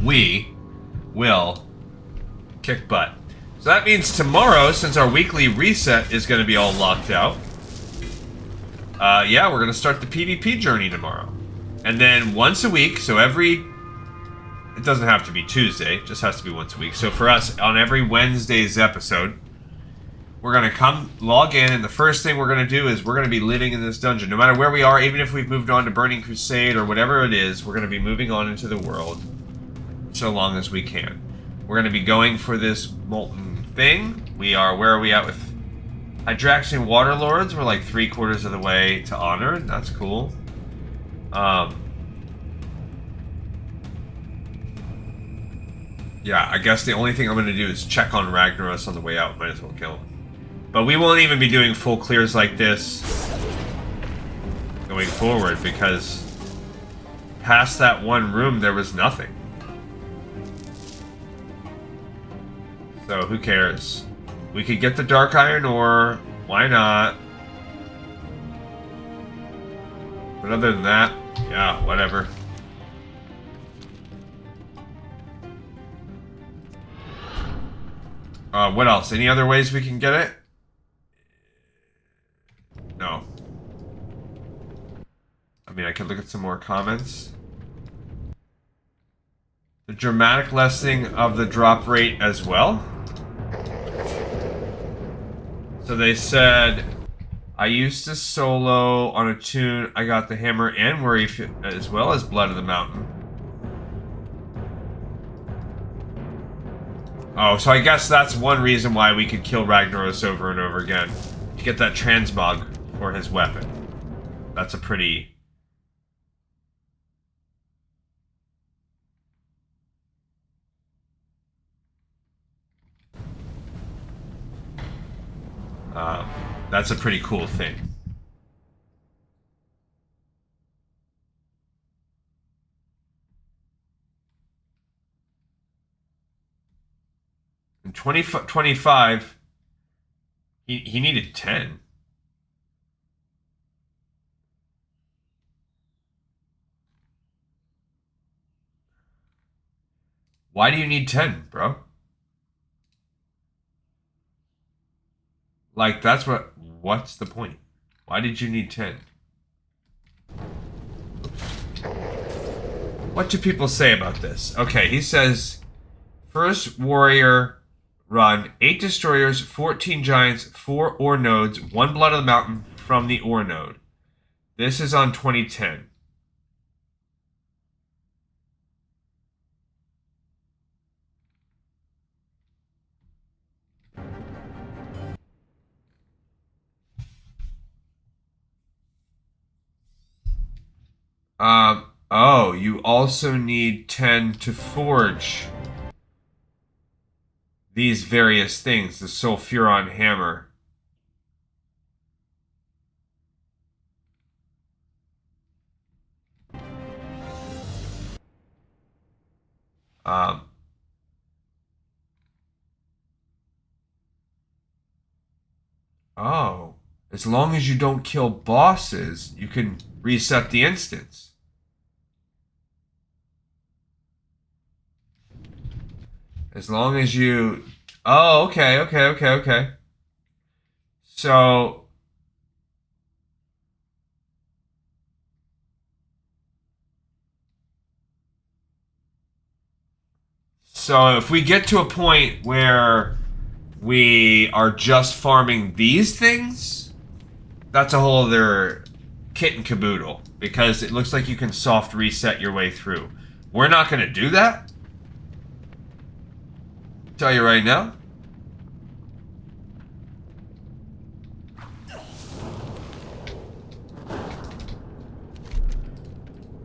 We will kick butt. So that means tomorrow, since our weekly reset is going to be all locked out, yeah, we're going to start the PvP journey tomorrow. And then once a week, so every... It doesn't have to be Tuesday, it just has to be once a week. So for us, on every Wednesday's episode, we're gonna come log in, and the first thing we're gonna do is we're gonna be living in this dungeon. No matter where we are, even if we've moved on to Burning Crusade or whatever it is, we're gonna be moving on into the world so long as we can. We're gonna be going for this molten thing. We are, where are we at with Hydraxian Waterlords? We're like 3/4 of the way to Honor. That's cool. Yeah, I guess the only thing I'm going to do is check on Ragnaros on the way out. Might as well kill him. But we won't even be doing full clears like this going forward, because past that one room there was nothing. So who cares? We could get the Dark Iron ore. Why not? But other than that, yeah, whatever. What else? Any other ways we can get it? No. I mean, I could look at some more comments. The dramatic lessening of the drop rate as well. So they said, I used to solo on a tune. I got the Hammer and Worry as well as Blood of the Mountain. Oh, so I guess that's one reason why we could kill Ragnaros over and over again. To get that transmog for his weapon. That's a pretty... that's a pretty cool thing. In 2025, he needed 10. Why do you need 10, bro? Like, what's the point? Why did you need 10? What do people say about this? Okay, he says, first warrior run, 8 destroyers, 14 giants, 4 ore nodes, 1 Blood of the Mountain from the ore node. This is on 2010. Oh, you also need 10 to forge these various things, the Sulfuron hammer. Oh, as long as you don't kill bosses, you can reset the instance. As long as you... Oh, okay. So... So if we get to a point where we are just farming these things, that's a whole other kit and caboodle. Because it looks like you can soft reset your way through. We're not going to do that. Tell you right now.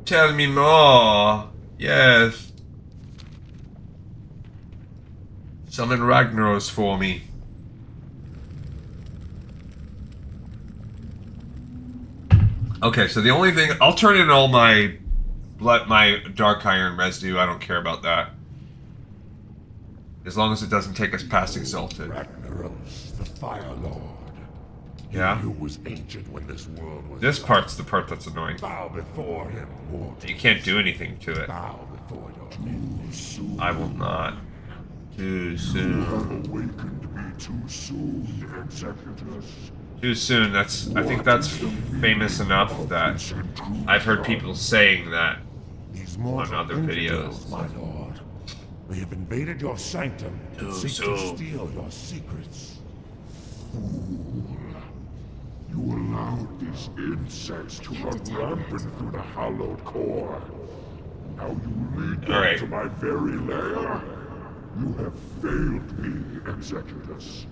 Tell me more. Yes. Summon Ragnaros for me. Okay, so the only thing... I'll turn in all my Dark Iron residue. I don't care about that. As long as it doesn't take us past Exalted. Ragnaros, the Fire Lord. Yeah? Who was ancient when this world was... This part's the part that's annoying. Bow before him, mortal. You can't do anything to it. Bow before your too soon. I will not. Too soon. Awakened me too soon, Executus. Too soon. That's... I think that's famous enough that I've heard people saying that on other videos. My lord. They have invaded your sanctum and seek to steal your secrets. You allowed these insects to run rampant through the hallowed core. Now you lead them to my very lair? You have failed me, Executus.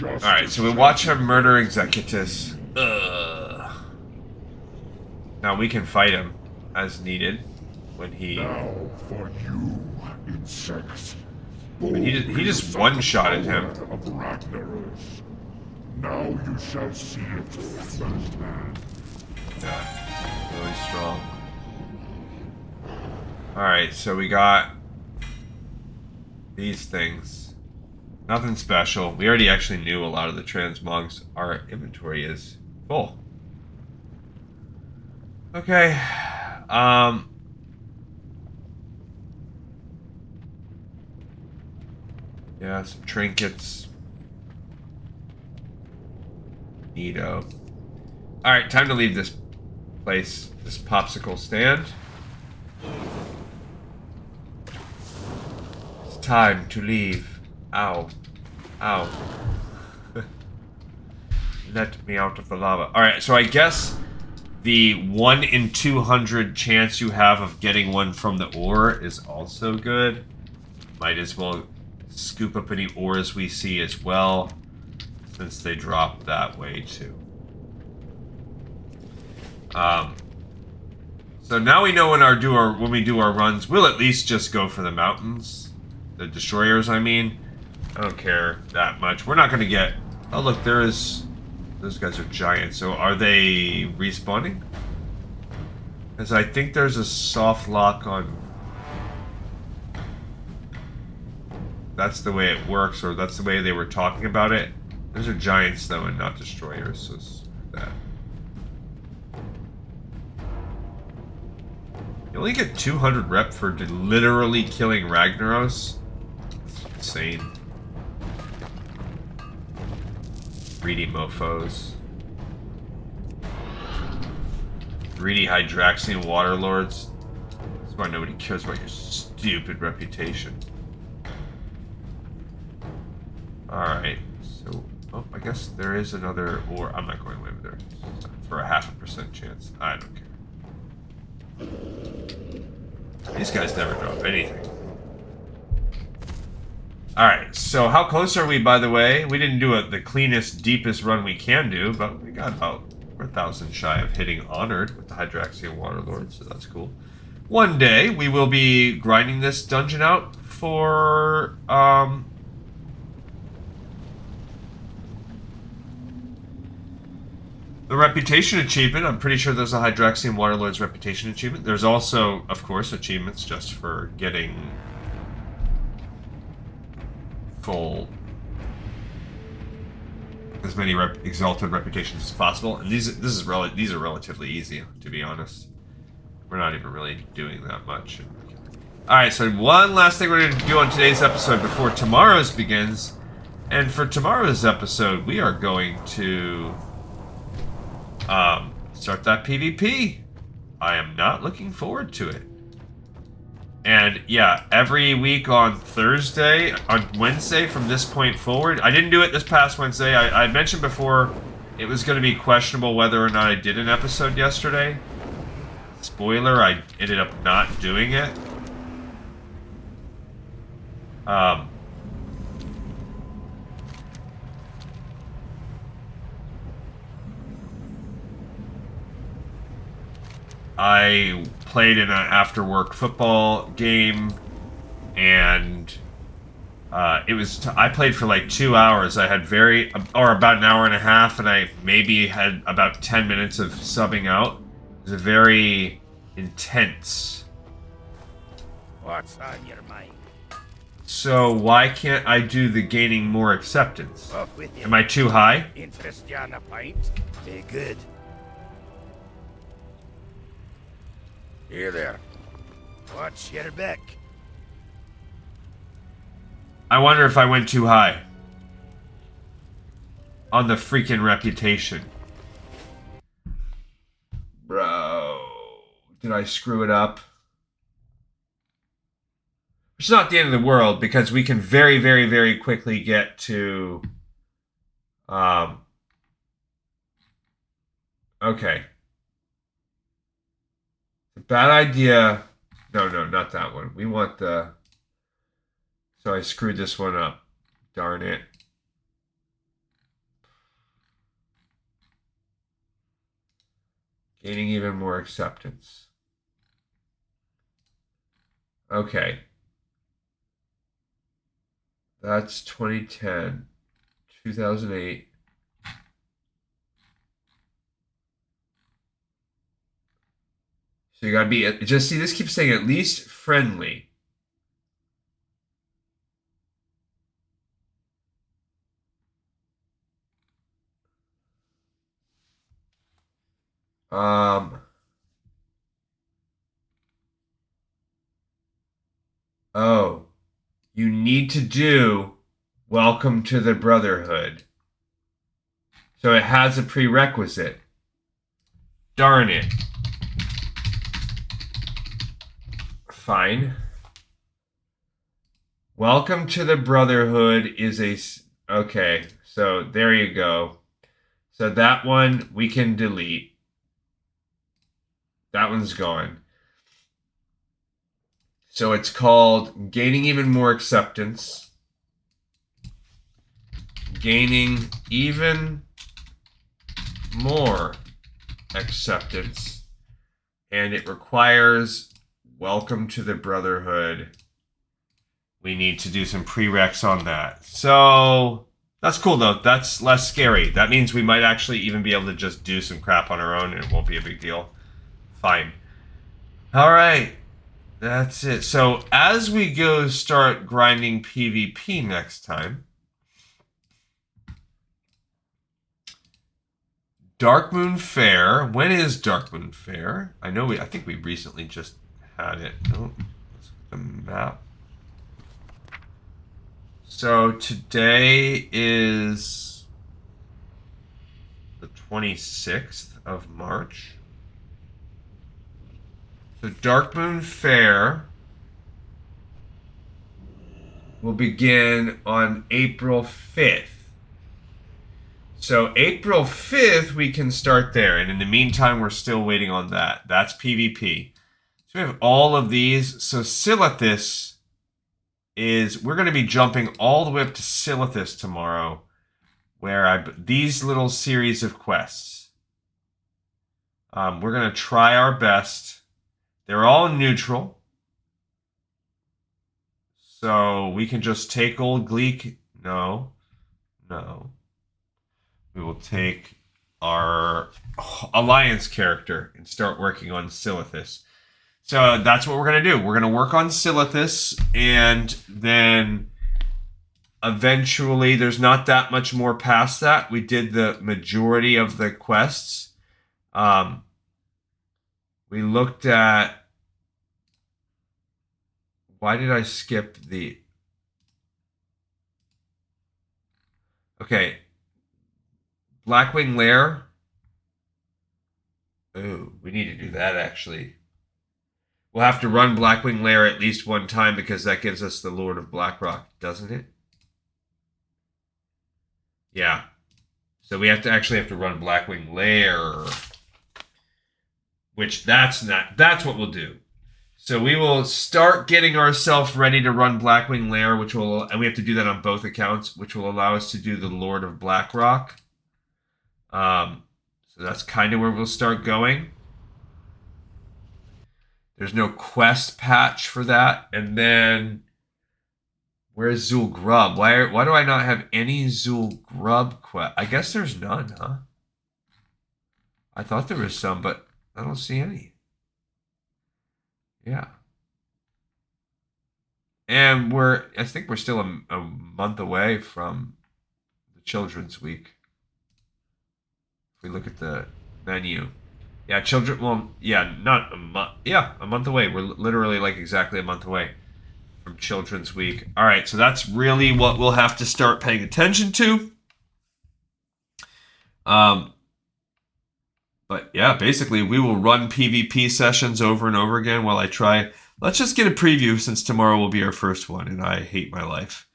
Alright, so we watch him murder Executus. Now we can fight him as needed when he... Now for you, insects. He just one-shotted him. Of Ragnaros. Now you shall see it firsthand. Yeah, really strong. Alright, so we got these things. Nothing special. We already actually knew a lot of the transmogs. Our inventory is full. Okay. Yeah, some trinkets. Neato. Alright, time to leave this place. This popsicle stand. It's time to leave. Ow. Ow. Let me out of the lava. Alright, so I guess the 1 in 200 chance you have of getting one from the ore is also good. Might as well scoop up any ores we see as well, since they drop that way too. So now we know when we do our runs, we'll at least just go for the mountains. The destroyers, I mean. I don't care that much. We're not going to get... Oh, look, those guys are giant. So are they respawning? Because I think there's a soft lock on... That's the way it works, or that's the way they were talking about it. Those are giants, though, and not destroyers, so screw that. You only get 200 rep for literally killing Ragnaros? That's insane. Greedy mofos. Greedy Hydraxian Waterlords. That's why nobody cares about your stupid reputation. Alright, so... Oh, I guess there is another... Or I'm not going over there. For a 0.5% chance. I don't care. These guys never drop anything. Alright, so how close are we, by the way? We didn't do the cleanest, deepest run we can do, but we got about 4,000 shy of hitting Honored with the Hydraxian Waterlord, so that's cool. One day, we will be grinding this dungeon out for, the Reputation Achievement. I'm pretty sure there's a Hydraxian Waterlord's Reputation Achievement. There's also, of course, achievements just for getting full... as many exalted reputations as possible. And these are relatively easy, to be honest. We're not even really doing that much. Alright, so one last thing we're going to do on today's episode before tomorrow's begins. And for tomorrow's episode, we are going to... start that PvP. I am not looking forward to it. And yeah, every week on Wednesday from this point forward, I didn't do it this past Wednesday. I mentioned before it was going to be questionable whether or not I did an episode yesterday. Spoiler, I ended up not doing it. I played in an after-work football game, and I played for like 2 hours. I had about an hour and a half, and I maybe had about 10 minutes of subbing out. It was a very intense. What's on your mind? So why can't I do the gaining more acceptance? Up with you. Am I too high? Interest you on a pint? Be good. Here there. Watch your back. I wonder if I went too high. On the freaking reputation. Bro. Did I screw it up? Which is not the end of the world, because we can very, very, very quickly get to... Okay. Bad idea. No, not that one. We want the... So I screwed this one up. Darn it. Gaining even more acceptance. Okay. That's 2010. 2008. So you gotta be... Just see, this keeps saying at least friendly. Oh, you need to do Welcome to the Brotherhood. So it has a prerequisite. Darn it. Fine. Welcome to the Brotherhood is a... Okay, so there you go. So that one we can delete. That one's gone. So it's called Gaining Even More Acceptance. Gaining Even More Acceptance. And it requires Welcome to the Brotherhood. We need to do some prereqs on that. So that's cool though. That's less scary. That means we might actually even be able to just do some crap on our own and it won't be a big deal. Fine. All right. That's it. So as we go start grinding PvP next time, Darkmoon Fair. When is Darkmoon Fair? I think we recently just had it. Oh, let's look at the map. So today is the 26th of March. So Darkmoon Fair will begin on April 5th. So April 5th, we can start there. And in the meantime, we're still waiting on that. That's PvP. So we have all of these. So Silithus is... We're going to be jumping all the way up to Silithus tomorrow, where these little series of quests. We're going to try our best. They're all neutral. So we can just take old Gleek. No. We will take our Alliance character and start working on Silithus. So that's what we're going to do. We're going to work on Silithus, and then eventually there's not that much more past that. We did the majority of the quests. We looked at... Why did I skip the... Okay. Blackwing Lair. Oh, we need to do that, actually. We'll have to run Blackwing Lair at least one time because that gives us the Lord of Blackrock, doesn't it? Yeah. So we have to run Blackwing Lair. Which that's what we'll do. So we will start getting ourselves ready to run Blackwing Lair, and we have to do that on both accounts, which will allow us to do the Lord of Blackrock. So that's kind of where we'll start going. There's no quest patch for that. And then, where's Zul Grub? Why do I not have any Zul Grub quest? I guess there's none, huh? I thought there was some, but I don't see any. Yeah. And I think we're still a month away from the Children's Week. If we look at the menu. Yeah, not a month. Yeah, a month away. We're literally like exactly a month away from Children's Week. All right, so that's really what we'll have to start paying attention to. But yeah, basically we will run PvP sessions over and over again while I try. Let's just get a preview since tomorrow will be our first one and I hate my life.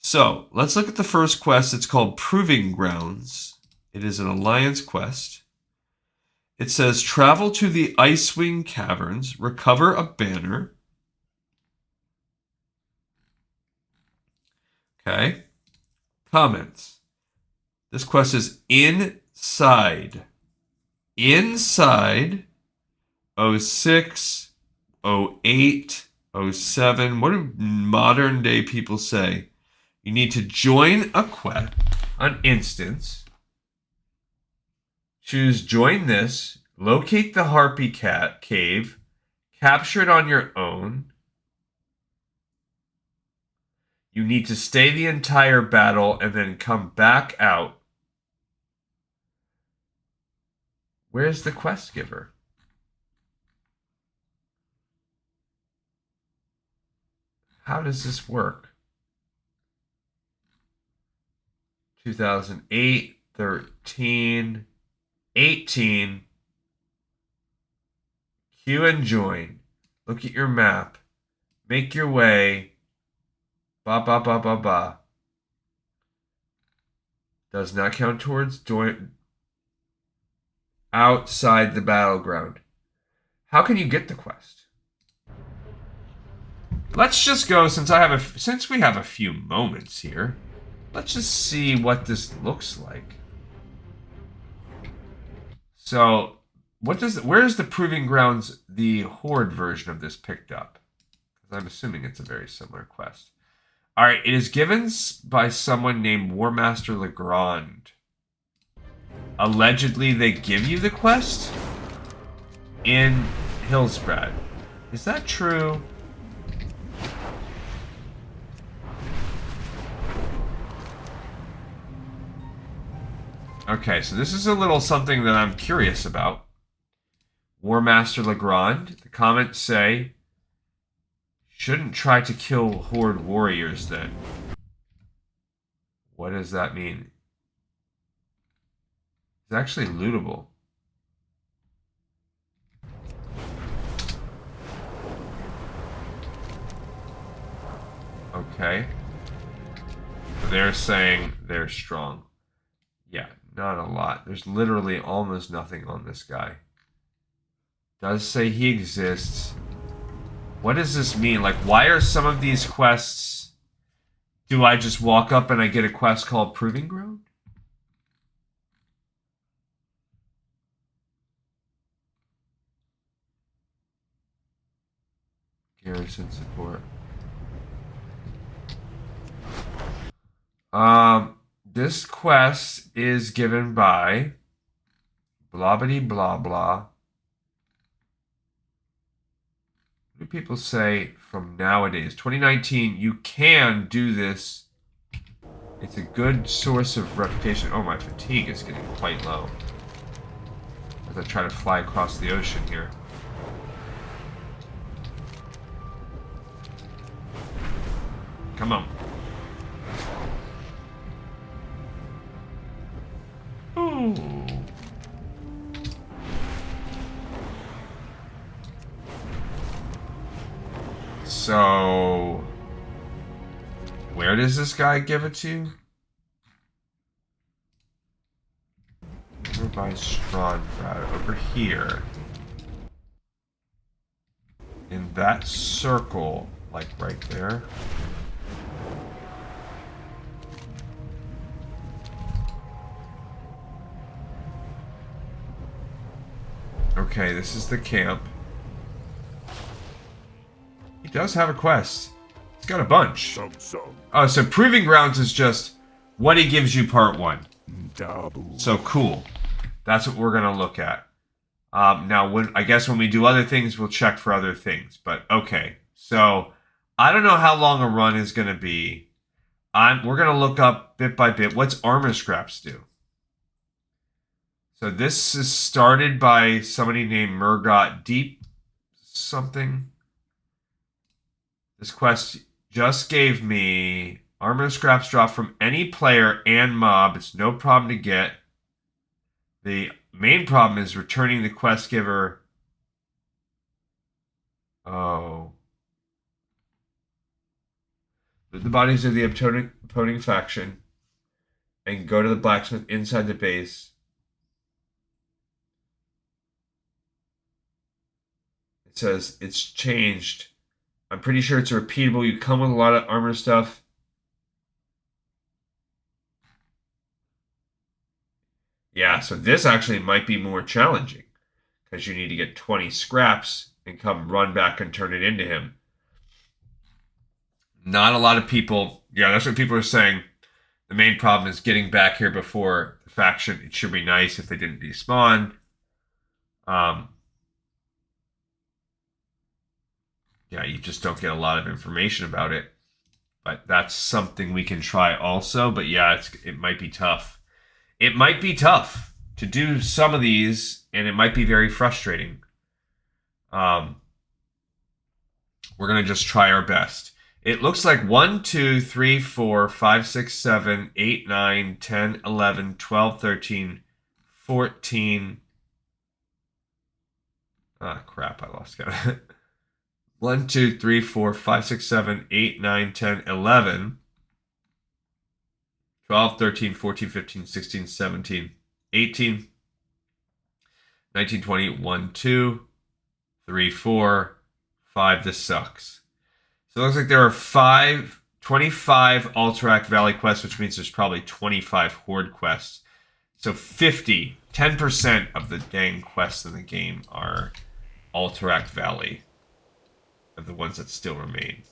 So, let's look at the first quest. It's called Proving Grounds. It is an alliance quest. It says, travel to the Icewing Caverns, recover a banner. Okay. Comments. This quest is inside. Inside 06, 08, 07. What do modern day people say? You need to join a quest, an instance. Choose join this, locate the Harpy Cat cave, capture it on your own. You need to stay the entire battle and then come back out. Where's the quest giver? How does this work? 2008, 13, 18. Queue and join. Look at your map. Make your way. Ba ba ba ba ba. Does not count towards join. Outside the battleground. How can you get the quest? Let's just go since we have a few moments here. Let's just see what this looks like. So, where's the Proving Grounds, the Horde version of this picked up? Because I'm assuming it's a very similar quest. All right, it is given by someone named Warmaster Legrand. Allegedly, they give you the quest in Hillsbrad. Is that true? Okay, so this is a little something that I'm curious about. Warmaster Legrand. The comments say, shouldn't try to kill Horde warriors then. What does that mean? It's actually lootable. Okay. So they're saying they're strong. Yeah, not a lot. There's literally almost nothing on this guy. Does say he exists. What does this mean? Like, why are some of these quests... Do I just walk up and I get a quest called Proving Ground? Garrison support. This quest is given by Blobbity blah blah. What do people say from nowadays? 2019, you can do this. It's a good source of reputation. Oh, my fatigue is getting quite low as I try to fly across the ocean here. Come on. Ooh. So, where does this guy give it to? Over by Strahd, over here. In that circle, like right there. Okay, this is the camp. He does have a quest. He's got a bunch. Oh, so Proving Grounds is just what he gives you part 1. So cool. That's what we're going to look at. Now, I guess when we do other things, we'll check for other things. But, okay. So, I don't know how long a run is going to be. We're going to look up bit by bit. What's armor scraps do? So this is started by somebody named Murgot Deep something. This quest just gave me armor scraps drop from any player and mob. It's no problem to get. The main problem is returning the quest giver. Oh. The bodies of the opposing faction and go to the blacksmith inside the base. It says it's changed. I'm pretty sure it's repeatable. You come with a lot of armor stuff. Yeah, so this actually might be more challenging because you need to get 20 scraps and come run back and turn it into him. Not a lot of people. Yeah, that's what people are saying. The main problem is getting back here before the faction. It should be nice if they didn't despawn. Yeah, you just don't get a lot of information about it. But that's something we can try also. But yeah, it might be tough. It might be tough to do some of these, and it might be very frustrating. We're going to just try our best. It looks like 1, 2, 3, 4, 5, 6, 7, 8, 9, 10, 11, 12, 13, 14. Ah, crap, I lost count. 1, 2, 3, 4, 5, 6, 7, 8, 9, 10, 11, 12, 13, 14, 15, 16, 17, 18, 19, 20, 1, 2, 3, 4, 5. This sucks. So it looks like there are 25 Alterac Valley quests, which means there's probably 25 Horde quests. So 10% of the dang quests in the game are Alterac Valley, of the ones that still remain.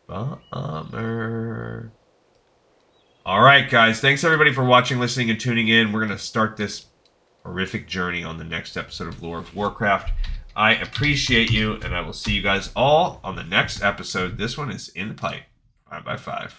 Bummer. Alright, guys. Thanks, everybody, for watching, listening, and tuning in. We're going to start this horrific journey on the next episode of Lore of Warcraft. I appreciate you, and I will see you guys all on the next episode. This one is in the pipe. 5x5.